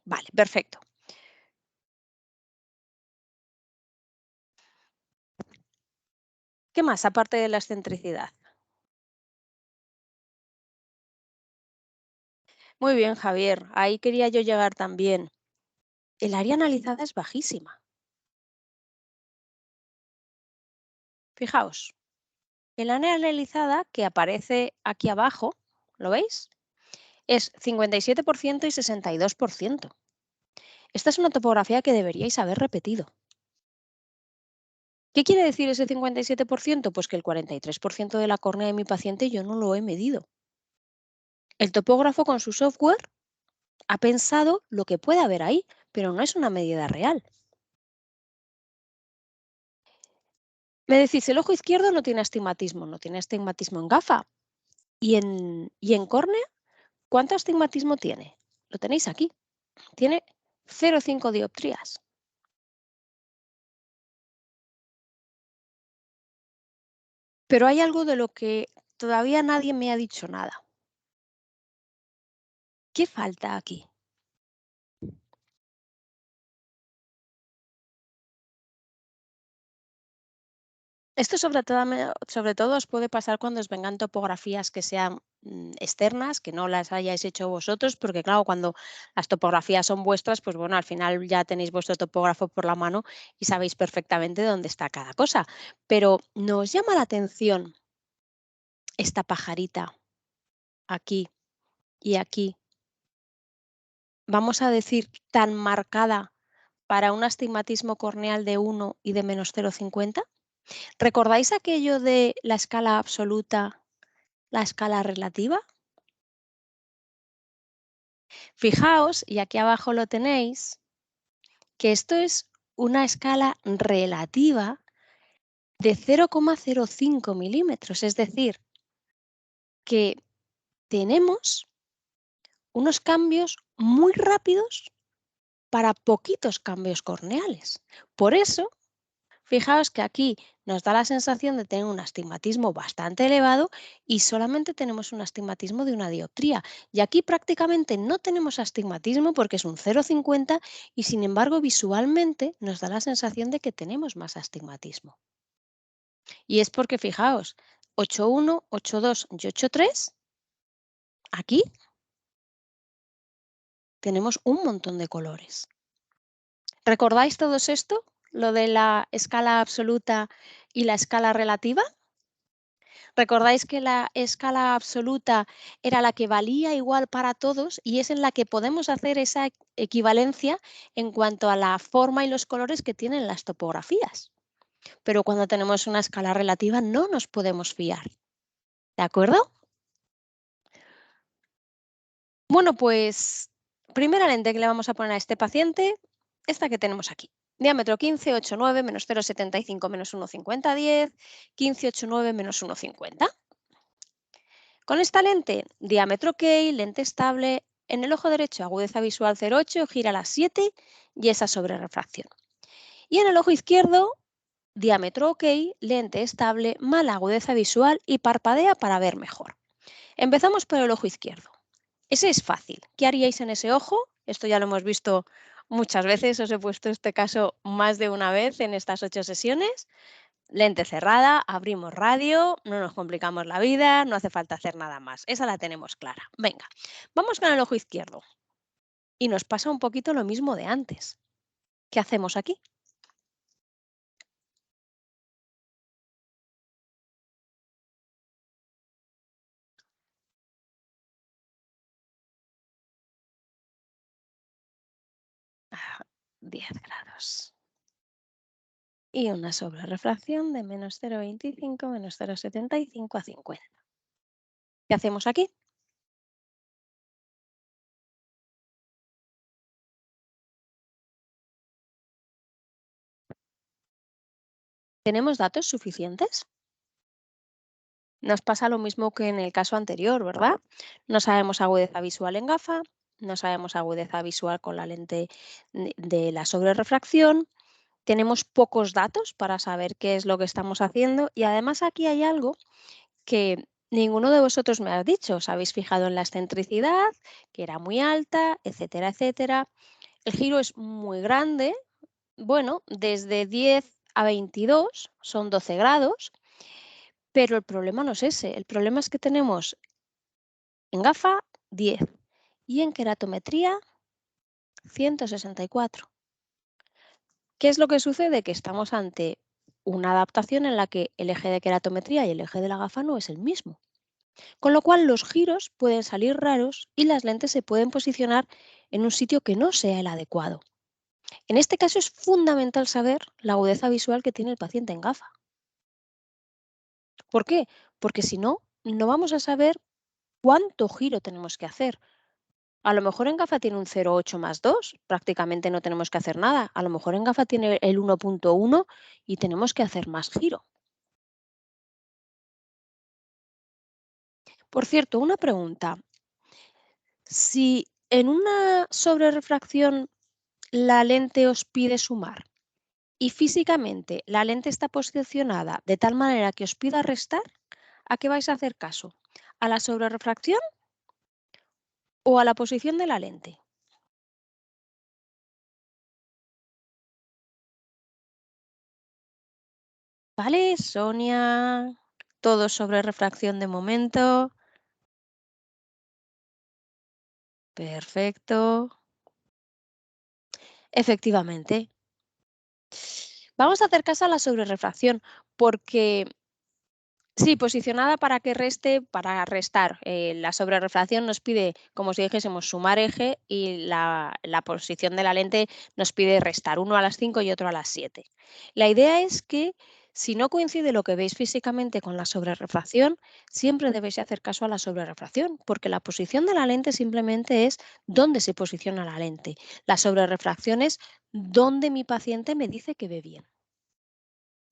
Vale, perfecto. ¿Qué más aparte de la excentricidad? Muy bien, Javier. Ahí quería yo llegar también. El área analizada es bajísima. Fijaos, el área analizada que aparece aquí abajo, ¿lo veis? Es 57% y 62%. Esta es una topografía que deberíais haber repetido. ¿Qué quiere decir ese 57%? Pues que el 43% de la córnea de mi paciente yo no lo he medido. El topógrafo con su software ha pensado lo que puede haber ahí, pero no es una medida real. Me decís, el ojo izquierdo no tiene astigmatismo, no tiene astigmatismo en gafa. ¿Y en córnea? ¿Cuánto astigmatismo tiene? Lo tenéis aquí. Tiene 0,5 dioptrías. Pero hay algo de lo que todavía nadie me ha dicho nada. ¿Qué falta aquí? Esto sobre todo os puede pasar cuando os vengan topografías que sean externas, que no las hayáis hecho vosotros, porque claro, cuando las topografías son vuestras, pues bueno, al final ya tenéis vuestro topógrafo por la mano y sabéis perfectamente dónde está cada cosa. Pero ¿no os llama la atención esta pajarita aquí y aquí? Vamos a decir tan marcada para un astigmatismo corneal de 1 y de -0,50. ¿Recordáis aquello de la escala absoluta, la escala relativa? Fijaos, y aquí abajo lo tenéis, que esto es una escala relativa de 0,05 milímetros, es decir, que tenemos unos cambios muy rápidos para poquitos cambios corneales. Por eso, fijaos que aquí nos da la sensación de tener un astigmatismo bastante elevado y solamente tenemos un astigmatismo de una dioptría. Y aquí prácticamente no tenemos astigmatismo porque es un 0,50 y sin embargo visualmente nos da la sensación de que tenemos más astigmatismo. Y es porque fijaos, 8,1, 8,2 y 8,3, aquí tenemos un montón de colores. ¿Recordáis todo esto? Lo de la escala absoluta y la escala relativa. ¿Recordáis que la escala absoluta era la que valía igual para todos y es en la que podemos hacer esa equivalencia en cuanto a la forma y los colores que tienen las topografías? Pero cuando tenemos una escala relativa no nos podemos fiar. ¿De acuerdo? Bueno, pues primera lente que le vamos a poner a este paciente, esta que tenemos aquí. Diámetro 15, 8, 9, menos 0,75, menos 1,50, 10, 15, 8, 9, menos 1,50. Con esta lente, diámetro ok, lente estable, en el ojo derecho agudeza visual 0,8, gira a las 7 y esa sobre refracción. Y en el ojo izquierdo, diámetro ok, lente estable, mala agudeza visual y parpadea para ver mejor. Empezamos por el ojo izquierdo. Ese es fácil. ¿Qué haríais en ese ojo? Esto ya lo hemos visto muchas veces, os he puesto este caso más de una vez en estas 8 sesiones. Lente cerrada, abrimos radio, no nos complicamos la vida, no hace falta hacer nada más. Esa la tenemos clara. Venga, vamos con el ojo izquierdo. Y nos pasa un poquito lo mismo de antes. ¿Qué hacemos aquí? Ah, 10 grados. Y una sobrerrefracción de -0,25, -0,75 a 50. ¿Qué hacemos aquí? ¿Tenemos datos suficientes? Nos pasa lo mismo que en el caso anterior, ¿verdad? No sabemos agudeza visual en gafa, no sabemos agudeza visual con la lente de la sobrerrefracción, tenemos pocos datos para saber qué es lo que estamos haciendo y además aquí hay algo que ninguno de vosotros me ha dicho. Os habéis fijado en la excentricidad, que era muy alta, etcétera, etcétera. El giro es muy grande, bueno, desde 10 a 22 son 12 grados, pero el problema no es ese. El problema es que tenemos en gafa 10 y en queratometría 164. ¿Qué es lo que sucede? Que estamos ante una adaptación en la que el eje de queratometría y el eje de la gafa no es el mismo. Con lo cual los giros pueden salir raros y las lentes se pueden posicionar en un sitio que no sea el adecuado. En este caso es fundamental saber la agudeza visual que tiene el paciente en gafa. ¿Por qué? Porque si no, no vamos a saber cuánto giro tenemos que hacer. A lo mejor en gafa tiene un 0,8 más 2, prácticamente no tenemos que hacer nada. A lo mejor en gafa tiene el 1,1 y tenemos que hacer más giro. Por cierto, una pregunta. Si en una sobrerrefracción la lente os pide sumar y físicamente la lente está posicionada de tal manera que os pida restar, ¿a qué vais a hacer caso? ¿A la sobrerrefracción o a la posición de la lente? ¿Vale, Sonia? Todo sobre refracción de momento. Perfecto. Efectivamente. Vamos a hacer caso a la sobrerrefracción, porque sí, posicionada para que reste, para restar. La sobrerrefracción nos pide, como si dijésemos, sumar eje y la posición de la lente nos pide restar, uno a las 5 y otro a las 7. La idea es que si no coincide lo que veis físicamente con la sobrerrefracción, siempre debéis hacer caso a la sobrerrefracción, porque la posición de la lente simplemente es dónde se posiciona la lente. La sobrerrefracción es dónde mi paciente me dice que ve bien.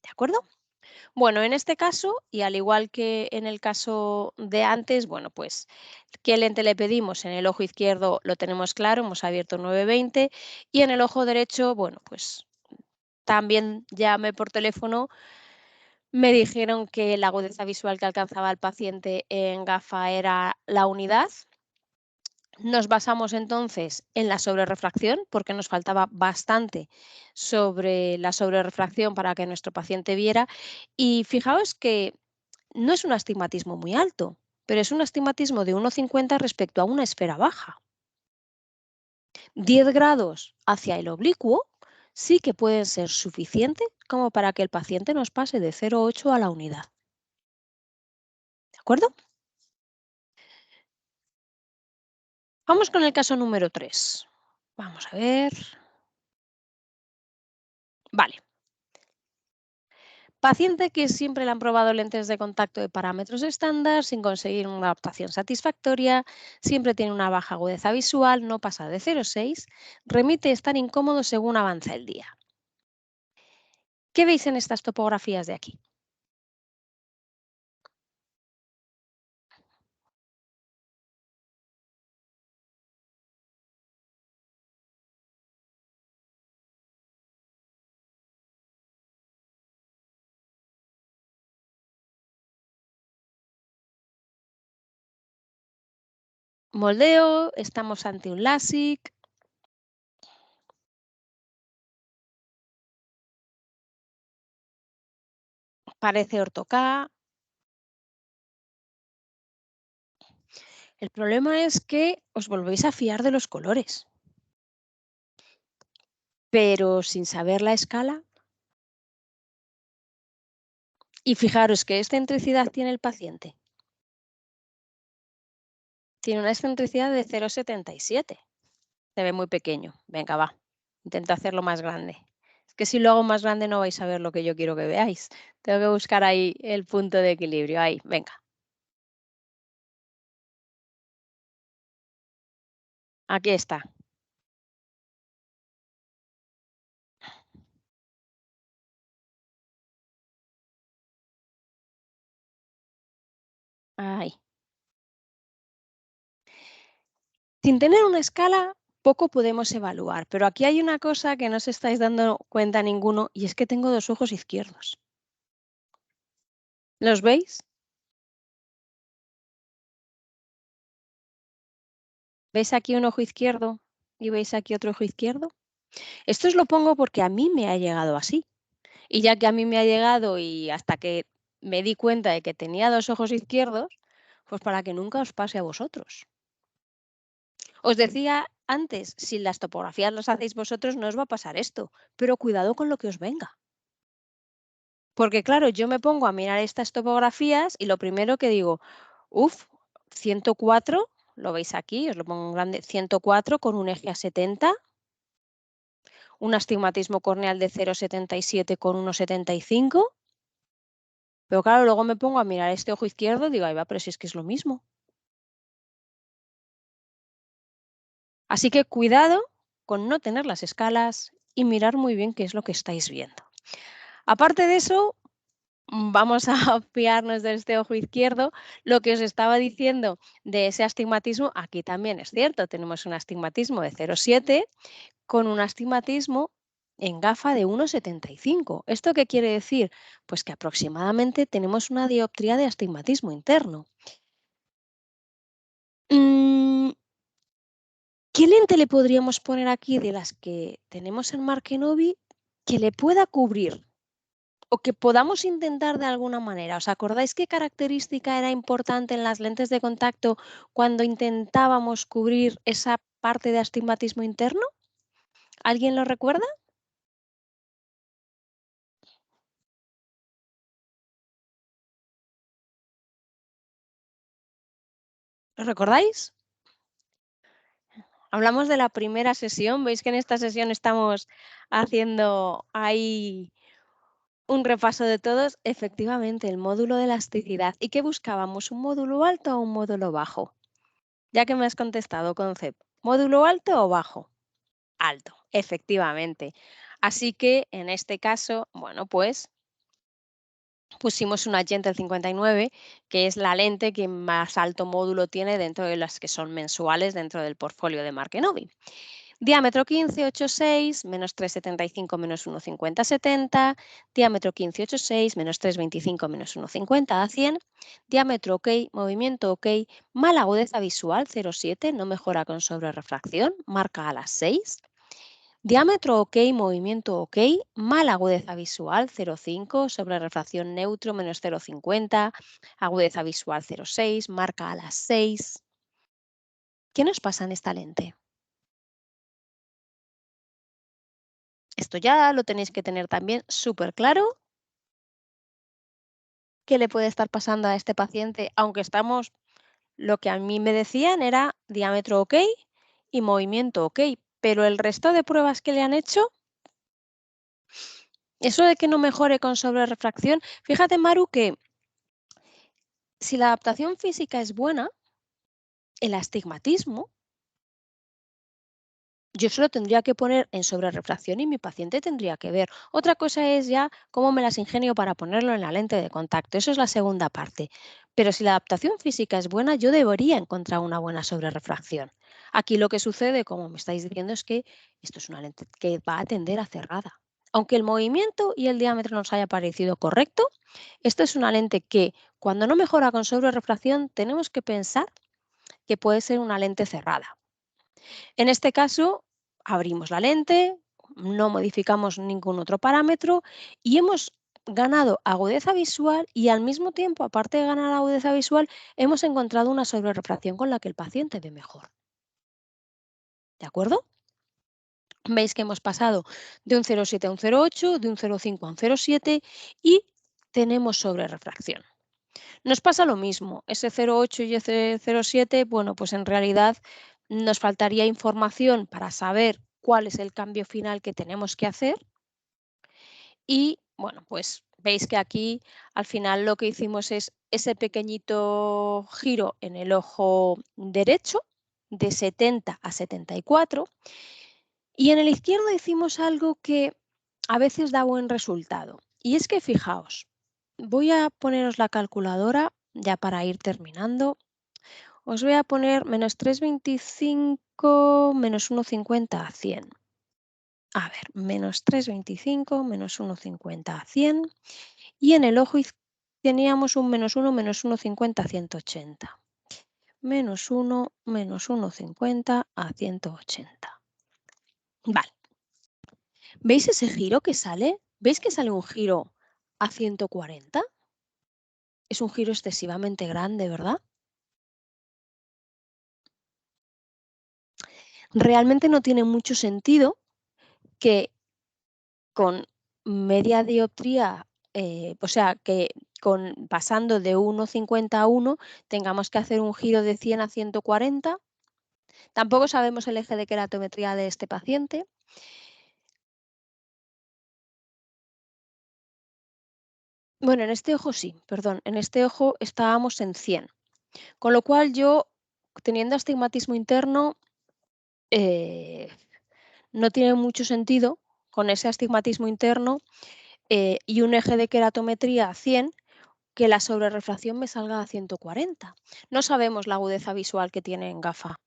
¿De acuerdo? Bueno, en este caso, y al igual que en el caso de antes, bueno, pues, ¿qué lente le pedimos? En el ojo izquierdo lo tenemos claro, hemos abierto 920 y en el ojo derecho, bueno, pues también llamé por teléfono, me dijeron que la agudeza visual que alcanzaba el paciente en gafa era la unidad. Nos basamos entonces en la sobrerrefracción, porque nos faltaba bastante sobre la sobrerrefracción para que nuestro paciente viera. Y fijaos que no es un astigmatismo muy alto, pero es un astigmatismo de 1,50 respecto a una esfera baja. 10 grados hacia el oblicuo sí que pueden ser suficientes como para que el paciente nos pase de 0,8 a la unidad. ¿De acuerdo? Vamos con el caso número 3. Vamos a ver. Vale. Paciente que siempre le han probado lentes de contacto de parámetros estándar sin conseguir una adaptación satisfactoria, siempre tiene una baja agudeza visual, no pasa de 0,6, remite estar incómodo según avanza el día. ¿Qué veis en estas topografías de aquí? Moldeo, estamos ante un LASIK, parece orto-K. El problema es que os volvéis a fiar de los colores, pero sin saber la escala. Y fijaros qué excentricidad tiene el paciente. Tiene una excentricidad de 0,77. Se ve muy pequeño. Venga, va. Intento hacerlo más grande. Es que si lo hago más grande no vais a ver lo que yo quiero que veáis. Tengo que buscar ahí el punto de equilibrio. Ahí, venga. Aquí está. Ahí. Sin tener una escala, poco podemos evaluar, pero aquí hay una cosa que no os estáis dando cuenta ninguno y es que tengo dos ojos izquierdos. ¿Los veis? ¿Veis aquí un ojo izquierdo y veis aquí otro ojo izquierdo? Esto os lo pongo porque a mí me ha llegado así. Y ya que a mí me ha llegado y hasta que me di cuenta de que tenía dos ojos izquierdos, pues para que nunca os pase a vosotros. Os decía antes, si las topografías las hacéis vosotros no os va a pasar esto, pero cuidado con lo que os venga. Porque claro, yo me pongo a mirar estas topografías y lo primero que digo, uff, 104, lo veis aquí, os lo pongo en grande, 104 con un eje a 70, un astigmatismo corneal de 0,77 con 1,75. Pero claro, luego me pongo a mirar este ojo izquierdo y digo, ay va, pero si es que es lo mismo. Así que cuidado con no tener las escalas y mirar muy bien qué es lo que estáis viendo. Aparte de eso, vamos a fiarnos de este ojo izquierdo. Lo que os estaba diciendo de ese astigmatismo, aquí también es cierto. Tenemos un astigmatismo de 0,7 con un astigmatismo en gafa de 1,75. ¿Esto qué quiere decir? Pues que aproximadamente tenemos una dioptría de astigmatismo interno. Mm, ¿Qué lente le podríamos poner aquí de las que tenemos en Marque Novi que le pueda cubrir? o que podamos intentar de alguna manera. ¿Os acordáis qué característica era importante en las lentes de contacto cuando intentábamos cubrir esa parte de astigmatismo interno? ¿Alguien lo recuerda? ¿Lo recordáis? Hablamos de la primera sesión. ¿Veis que en esta sesión estamos haciendo ahí un repaso de todos? Efectivamente, el módulo de elasticidad. ¿Y qué buscábamos? ¿Un módulo alto o un módulo bajo? Ya que me has contestado, Concep. ¿Módulo alto o bajo? Alto, efectivamente. Así que en este caso, bueno, pues pusimos una Gentle 59, que es la lente que más alto módulo tiene dentro de las que son mensuales dentro del portfolio de Markenovi. Diámetro 15, 8,6, menos 3,75, menos 1,50, 70. Diámetro 15, 8,6, menos 3,25, menos 1,50 a 100. Diámetro ok, movimiento ok, mala agudeza visual 0,7, no mejora con sobrerefracción, marca a las 6. Diámetro ok, movimiento ok, mala agudeza visual 0,5, sobrerefracción neutro menos 0,50, agudeza visual 0,6, marca a las 6. ¿Qué nos pasa en esta lente? Esto ya lo tenéis que tener también súper claro. ¿Qué le puede estar pasando a este paciente? Aunque estamos, lo que a mí me decían era diámetro ok y movimiento ok, pero el resto de pruebas que le han hecho, eso de que no mejore con sobrerefracción, fíjate, Maru, que si la adaptación física es buena, el astigmatismo yo se lo tendría que poner en sobrerefracción y mi paciente tendría que ver. Otra cosa es ya cómo me las ingenio para ponerlo en la lente de contacto. Eso es la segunda parte. Pero si la adaptación física es buena, yo debería encontrar una buena sobrerefracción. Aquí lo que sucede, como me estáis diciendo, es que esto es una lente que va a tender a cerrada. Aunque el movimiento y el diámetro nos haya parecido correcto, esto es una lente que cuando no mejora con sobrerefracción tenemos que pensar que puede ser una lente cerrada. En este caso, abrimos la lente, no modificamos ningún otro parámetro y hemos ganado agudeza visual y al mismo tiempo, aparte de ganar agudeza visual, hemos encontrado una sobrerefracción con la que el paciente ve mejor. ¿De acuerdo? Veis que hemos pasado de un 0,7 a un 0,8, de un 0,5 a un 0,7 y tenemos sobrerefracción. Nos pasa lo mismo, ese 0,8 y ese 0,7, bueno, pues en realidad nos faltaría información para saber cuál es el cambio final que tenemos que hacer y, bueno, pues veis que aquí al final lo que hicimos es ese pequeñito giro en el ojo derecho de 70 a 74 y en el izquierdo hicimos algo que a veces da buen resultado. Y es que fijaos, voy a poneros la calculadora ya para ir terminando. Os voy a poner menos 3,25 menos 1,50 a 100. A ver, menos 3,25 menos 1,50 a 100. Y en el ojo teníamos un menos 1 menos 1,50 a 180. Menos 1 menos 1,50 a 180. Vale. ¿Veis ese giro que sale? ¿Veis que sale un giro a 140? Es un giro excesivamente grande, ¿verdad? Realmente no tiene mucho sentido que con media dioptría, o sea, que pasando de 1,50 a 1 tengamos que hacer un giro de 100 a 140. Tampoco sabemos el eje de queratometría de este paciente. Bueno, en este ojo sí, perdón, en este ojo estábamos en 100. Con lo cual yo, teniendo astigmatismo interno, eh, no tiene mucho sentido con ese astigmatismo interno y un eje de queratometría a 100 que la sobrerefracción me salga a 140. No sabemos la agudeza visual que tiene en gafa,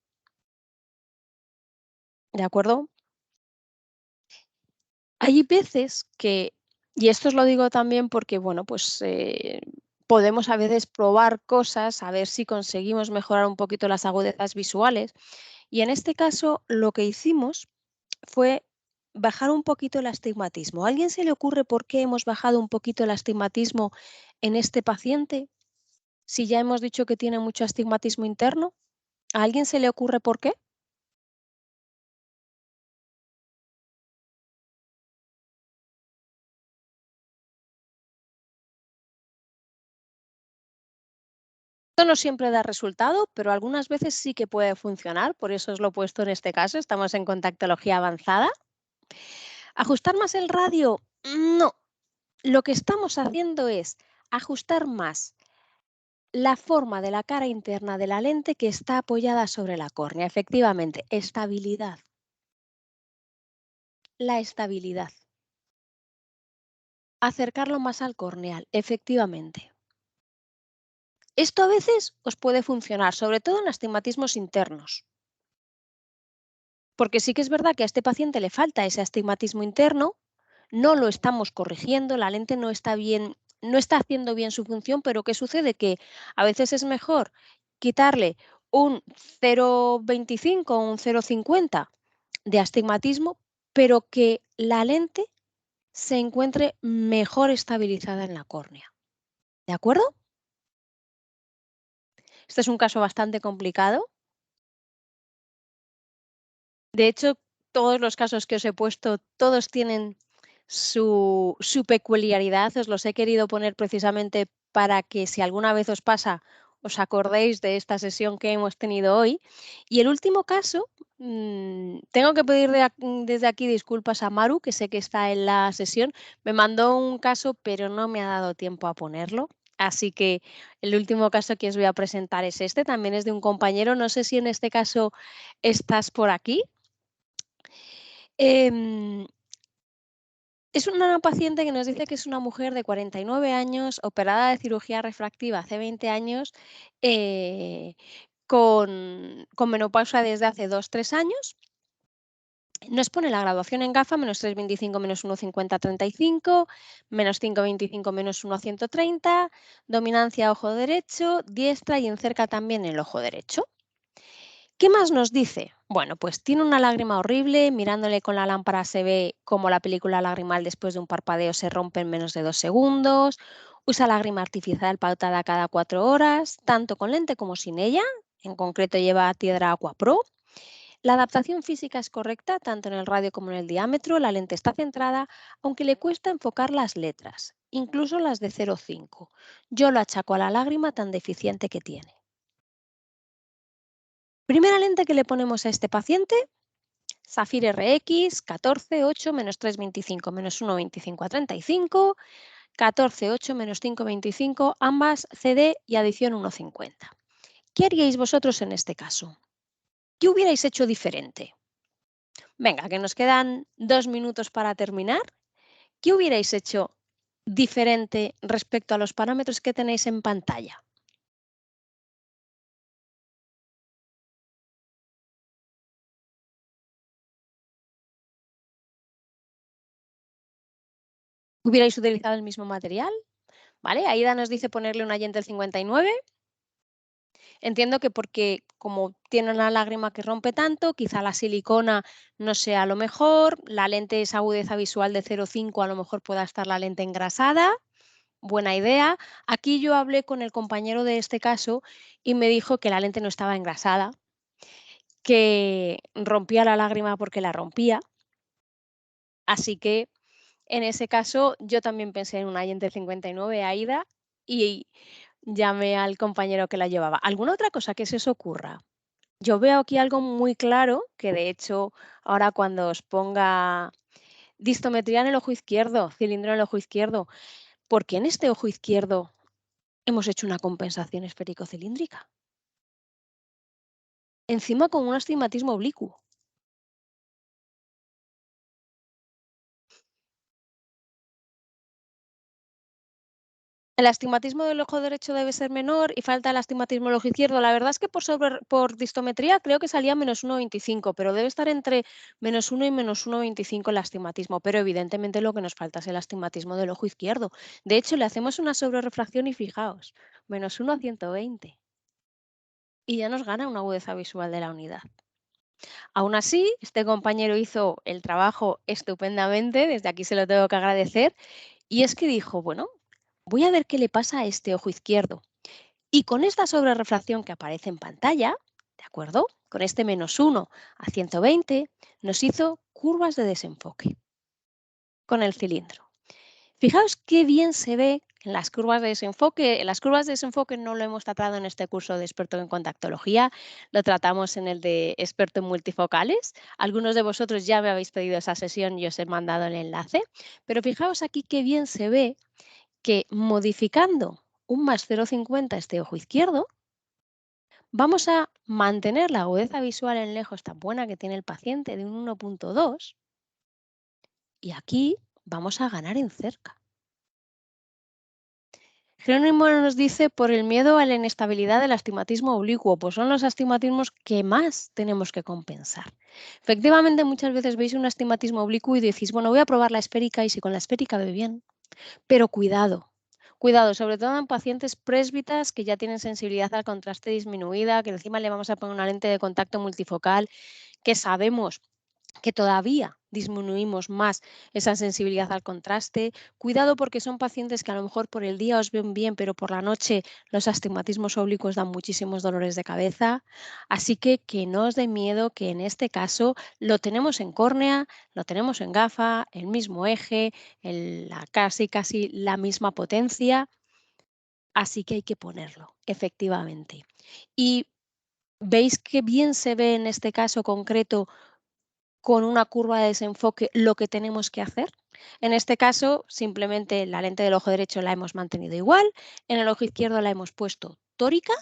¿de acuerdo? Hay veces que, y esto os lo digo también porque, bueno, pues podemos a veces probar cosas, a ver si conseguimos mejorar un poquito las agudezas visuales. Y en este caso lo que hicimos fue bajar un poquito el astigmatismo. ¿A alguien se le ocurre por qué hemos bajado un poquito el astigmatismo en este paciente? Si ya hemos dicho que tiene mucho astigmatismo interno, ¿a alguien se le ocurre por qué? Esto no siempre da resultado, pero algunas veces sí que puede funcionar, por eso os lo he puesto en este caso, estamos en contactología avanzada. ¿Ajustar más el radio? No, lo que estamos haciendo es ajustar más la forma de la cara interna de la lente que está apoyada sobre la córnea. Efectivamente, estabilidad, la estabilidad. Acercarlo más al corneal, efectivamente. Esto a veces os puede funcionar, sobre todo en astigmatismos internos. Porque sí que es verdad que a este paciente le falta ese astigmatismo interno, no lo estamos corrigiendo, la lente no está bien, no está haciendo bien su función, pero ¿qué sucede? Que a veces es mejor quitarle un 0,25 o un 0,50 de astigmatismo, pero que la lente se encuentre mejor estabilizada en la córnea. ¿De acuerdo? Este es un caso bastante complicado. De hecho, todos los casos que os he puesto, todos tienen su peculiaridad. Os los he querido poner precisamente para que si alguna vez os pasa, os acordéis de esta sesión que hemos tenido hoy. Y el último caso, tengo que pedir desde aquí disculpas a Maru, que sé que está en la sesión. Me mandó un caso, pero no me ha dado tiempo a ponerlo. Así que el último caso que os voy a presentar es este, también es de un compañero. No sé si en este caso estás por aquí. Em, es una paciente que nos dice que es una mujer de 49 años, operada de cirugía refractiva hace 20 años, eh, con menopausia desde hace 2, 3 años. Nos pone la graduación en GAFA, -3,25, -1,50, 35, -5,25, -1,130, dominancia ojo derecho, diestra y en cerca también el ojo derecho. ¿Qué más nos dice? Bueno, pues tiene una lágrima horrible, mirándole con la lámpara se ve como la película lagrimal después de un parpadeo se rompe en menos de 2 segundos, usa lágrima artificial pautada cada 4 horas, tanto con lente como sin ella, en concreto lleva Tiedra Aqua Pro. La adaptación física es correcta, tanto en el radio como en el diámetro, la lente está centrada, aunque le cuesta enfocar las letras, incluso las de 0,5. Yo lo achaco a la lágrima tan deficiente que tiene. Primera lente que le ponemos a este paciente, Safir RX 14, 8, -3,25, -1,25 a 35, 14, 8, -5,25, ambas CD y adición 1,50. ¿Qué haríais vosotros en este caso? ¿Qué hubierais hecho diferente? Venga, que nos quedan 2 minutos para terminar. ¿Qué hubierais hecho diferente respecto a los parámetros que tenéis en pantalla? ¿Hubierais utilizado el mismo material? ¿Vale? Aida nos dice ponerle una Yentel 59. Entiendo que porque como tiene una lágrima que rompe tanto, quizá la silicona no sea lo mejor, la lente es agudeza visual de 0,5, a lo mejor pueda estar la lente engrasada. Buena idea. Aquí yo hablé con el compañero de este caso y me dijo que la lente no estaba engrasada, que rompía la lágrima porque la rompía. Así que en ese caso yo también pensé en una Yente 59 AIDA y llamé al compañero que la llevaba. ¿Alguna otra cosa que se os ocurra? Yo veo aquí algo muy claro, que de hecho ahora cuando os ponga distometría en el ojo izquierdo, cilindro en el ojo izquierdo, porque en este ojo izquierdo hemos hecho una compensación esférico-cilíndrica, encima con un astigmatismo oblicuo. El astigmatismo del ojo derecho debe ser menor y falta el astigmatismo del ojo izquierdo. La verdad es que por distometría creo que salía -1,25, pero debe estar entre -1 y -1,25 el astigmatismo. Pero evidentemente lo que nos falta es el astigmatismo del ojo izquierdo. De hecho, le hacemos una sobrerefracción y fijaos, -1 a 120. Y ya nos gana una agudeza visual de la unidad. Aún así, este compañero hizo el trabajo estupendamente, desde aquí se lo tengo que agradecer, y es que dijo, bueno, voy a ver qué le pasa a este ojo izquierdo. Y con esta sobrerrefracción que aparece en pantalla, ¿de acuerdo? Con este -1 a 120, nos hizo curvas de desenfoque con el cilindro. Fijaos qué bien se ve en las curvas de desenfoque. En las curvas de desenfoque no lo hemos tratado en este curso de experto en contactología, lo tratamos en el de experto en multifocales. Algunos de vosotros ya me habéis pedido esa sesión y os he mandado el enlace, pero fijaos aquí qué bien se ve que modificando un +0,50 este ojo izquierdo, vamos a mantener la agudeza visual en lejos tan buena que tiene el paciente de un 1,2 y aquí vamos a ganar en cerca. Jerónimo nos dice por el miedo a la inestabilidad del astigmatismo oblicuo, pues son los astigmatismos que más tenemos que compensar. Efectivamente, muchas veces veis un astigmatismo oblicuo y decís, bueno, voy a probar la esférica y si con la esférica ve bien, pero cuidado. Cuidado, sobre todo en pacientes présbitas que ya tienen sensibilidad al contraste disminuida, que encima le vamos a poner una lente de contacto multifocal, que sabemos que todavía disminuimos más esa sensibilidad al contraste. Cuidado porque son pacientes que a lo mejor por el día os ven bien, pero por la noche los astigmatismos oblicuos dan muchísimos dolores de cabeza. Así que no os dé miedo que en este caso lo tenemos en córnea, lo tenemos en gafa, el mismo eje, casi la misma potencia. Así que hay que ponerlo, efectivamente. Y veis que bien se ve en este caso concreto con una curva de desenfoque lo que tenemos que hacer. En este caso, simplemente la lente del ojo derecho la hemos mantenido igual, en el ojo izquierdo la hemos puesto tórica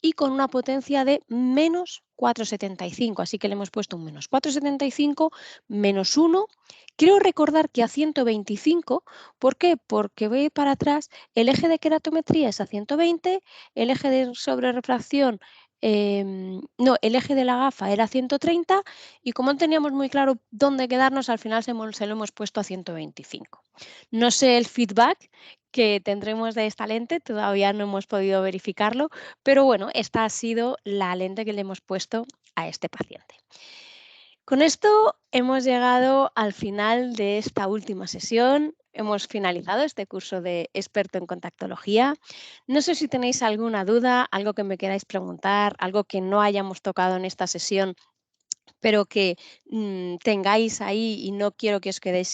y con una potencia de -4,75. Así que le hemos puesto un -4,75, -1. Creo recordar que a 125. ¿Por qué? Porque voy para atrás. El eje de queratometría es a 120, el eje de sobrerrefracción, no, el eje de la gafa era 130 y como no teníamos muy claro dónde quedarnos, al final se lo hemos puesto a 125. No sé el feedback que tendremos de esta lente, todavía no hemos podido verificarlo, pero bueno, esta ha sido la lente que le hemos puesto a este paciente. Con esto hemos llegado al final de esta última sesión. Hemos finalizado este curso de experto en contactología. No sé si tenéis alguna duda, algo que me queráis preguntar, algo que no hayamos tocado en esta sesión, pero que tengáis ahí y no quiero que os quedéis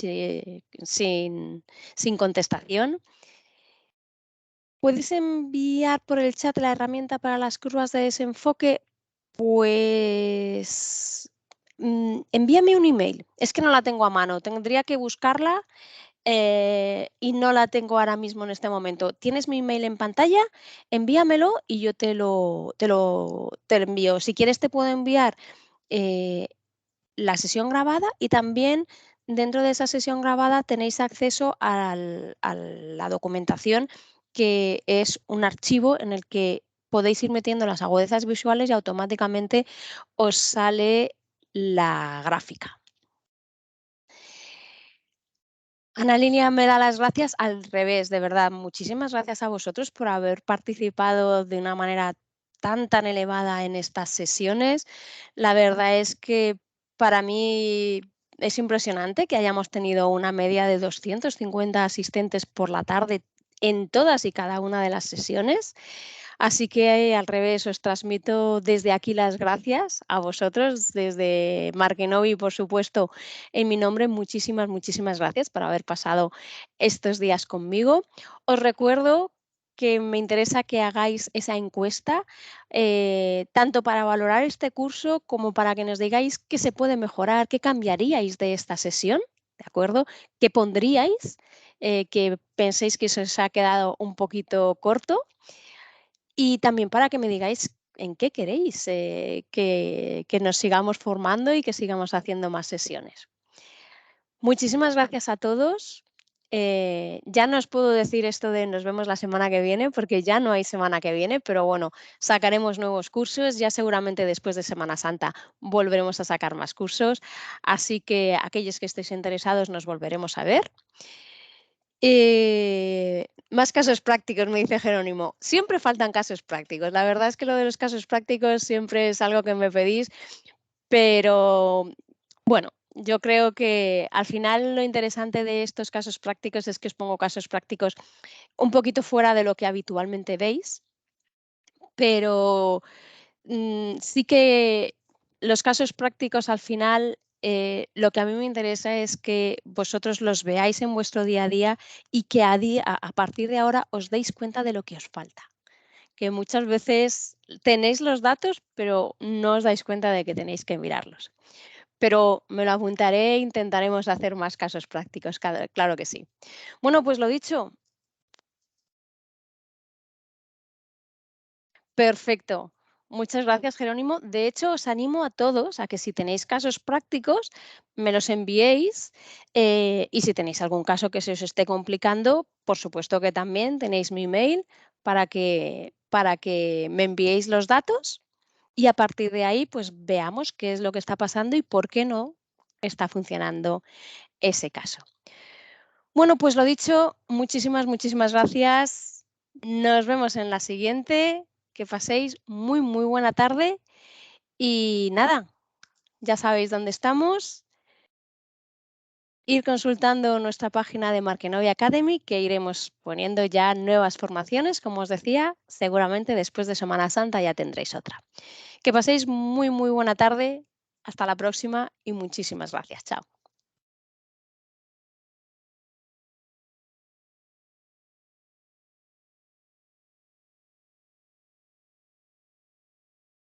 sin contestación. ¿Puedes enviar por el chat la herramienta para las curvas de desenfoque? Pues envíame un email. Es que no la tengo a mano, tendría que buscarla y no la tengo ahora mismo en este momento. ¿Tienes mi email en pantalla? Envíamelo y yo te lo envío. Si quieres te puedo enviar eh, la sesión grabada y también dentro de esa sesión grabada tenéis acceso a la documentación, que es un archivo en el que podéis ir metiendo las agudezas visuales y automáticamente os sale la gráfica. Ana Lilia me da las gracias al revés, de verdad. Muchísimas gracias a vosotros por haber participado de una manera tan elevada en estas sesiones. La verdad es que para mí es impresionante que hayamos tenido una media de 250 asistentes por la tarde en todas y cada una de las sesiones. Así que al revés, os transmito desde aquí las gracias a vosotros, desde Markenovi, por supuesto, en mi nombre, muchísimas gracias por haber pasado estos días conmigo. Os recuerdo que me interesa que hagáis esa encuesta, tanto para valorar este curso como para que nos digáis qué se puede mejorar, qué cambiaríais de esta sesión, ¿de acuerdo? ¿Qué pondríais? Que penséis que se os ha quedado un poquito corto. Y también para que me digáis en qué queréis que nos sigamos formando y que sigamos haciendo más sesiones. Muchísimas gracias a todos. Ya no os puedo decir esto de nos vemos la semana que viene, porque ya no hay semana que viene, pero bueno, sacaremos nuevos cursos. Ya seguramente después de Semana Santa volveremos a sacar más cursos. Así que aquellos que estéis interesados nos volveremos a ver. Más casos prácticos, me dice Jerónimo. Siempre faltan casos prácticos. La verdad es que lo de los casos prácticos siempre es algo que me pedís, Pero bueno, yo creo que al final lo interesante de estos casos prácticos es que os pongo casos prácticos un poquito fuera de lo que habitualmente veis, pero sí que los casos prácticos al final, lo que a mí me interesa es que vosotros los veáis en vuestro día a día y que a partir de ahora os deis cuenta de lo que os falta. Que muchas veces tenéis los datos, pero no os dais cuenta de que tenéis que mirarlos. Pero me lo apuntaré e intentaremos hacer más casos prácticos, claro que sí. Bueno, pues lo dicho, perfecto. Muchas gracias, Jerónimo. De hecho, os animo a todos a que si tenéis casos prácticos, me los enviéis y si tenéis algún caso que se os esté complicando, por supuesto que también tenéis mi email para que me enviéis los datos y a partir de ahí, pues veamos qué es lo que está pasando y por qué no está funcionando ese caso. Bueno, pues lo dicho, muchísimas, muchísimas gracias. Nos vemos en la siguiente. Que paséis muy, muy buena tarde y nada, ya sabéis dónde estamos. Ir consultando nuestra página de Markenovia Academy, que iremos poniendo ya nuevas formaciones, como os decía, seguramente después de Semana Santa ya tendréis otra. Que paséis muy, muy buena tarde. Hasta la próxima y muchísimas gracias. Chao.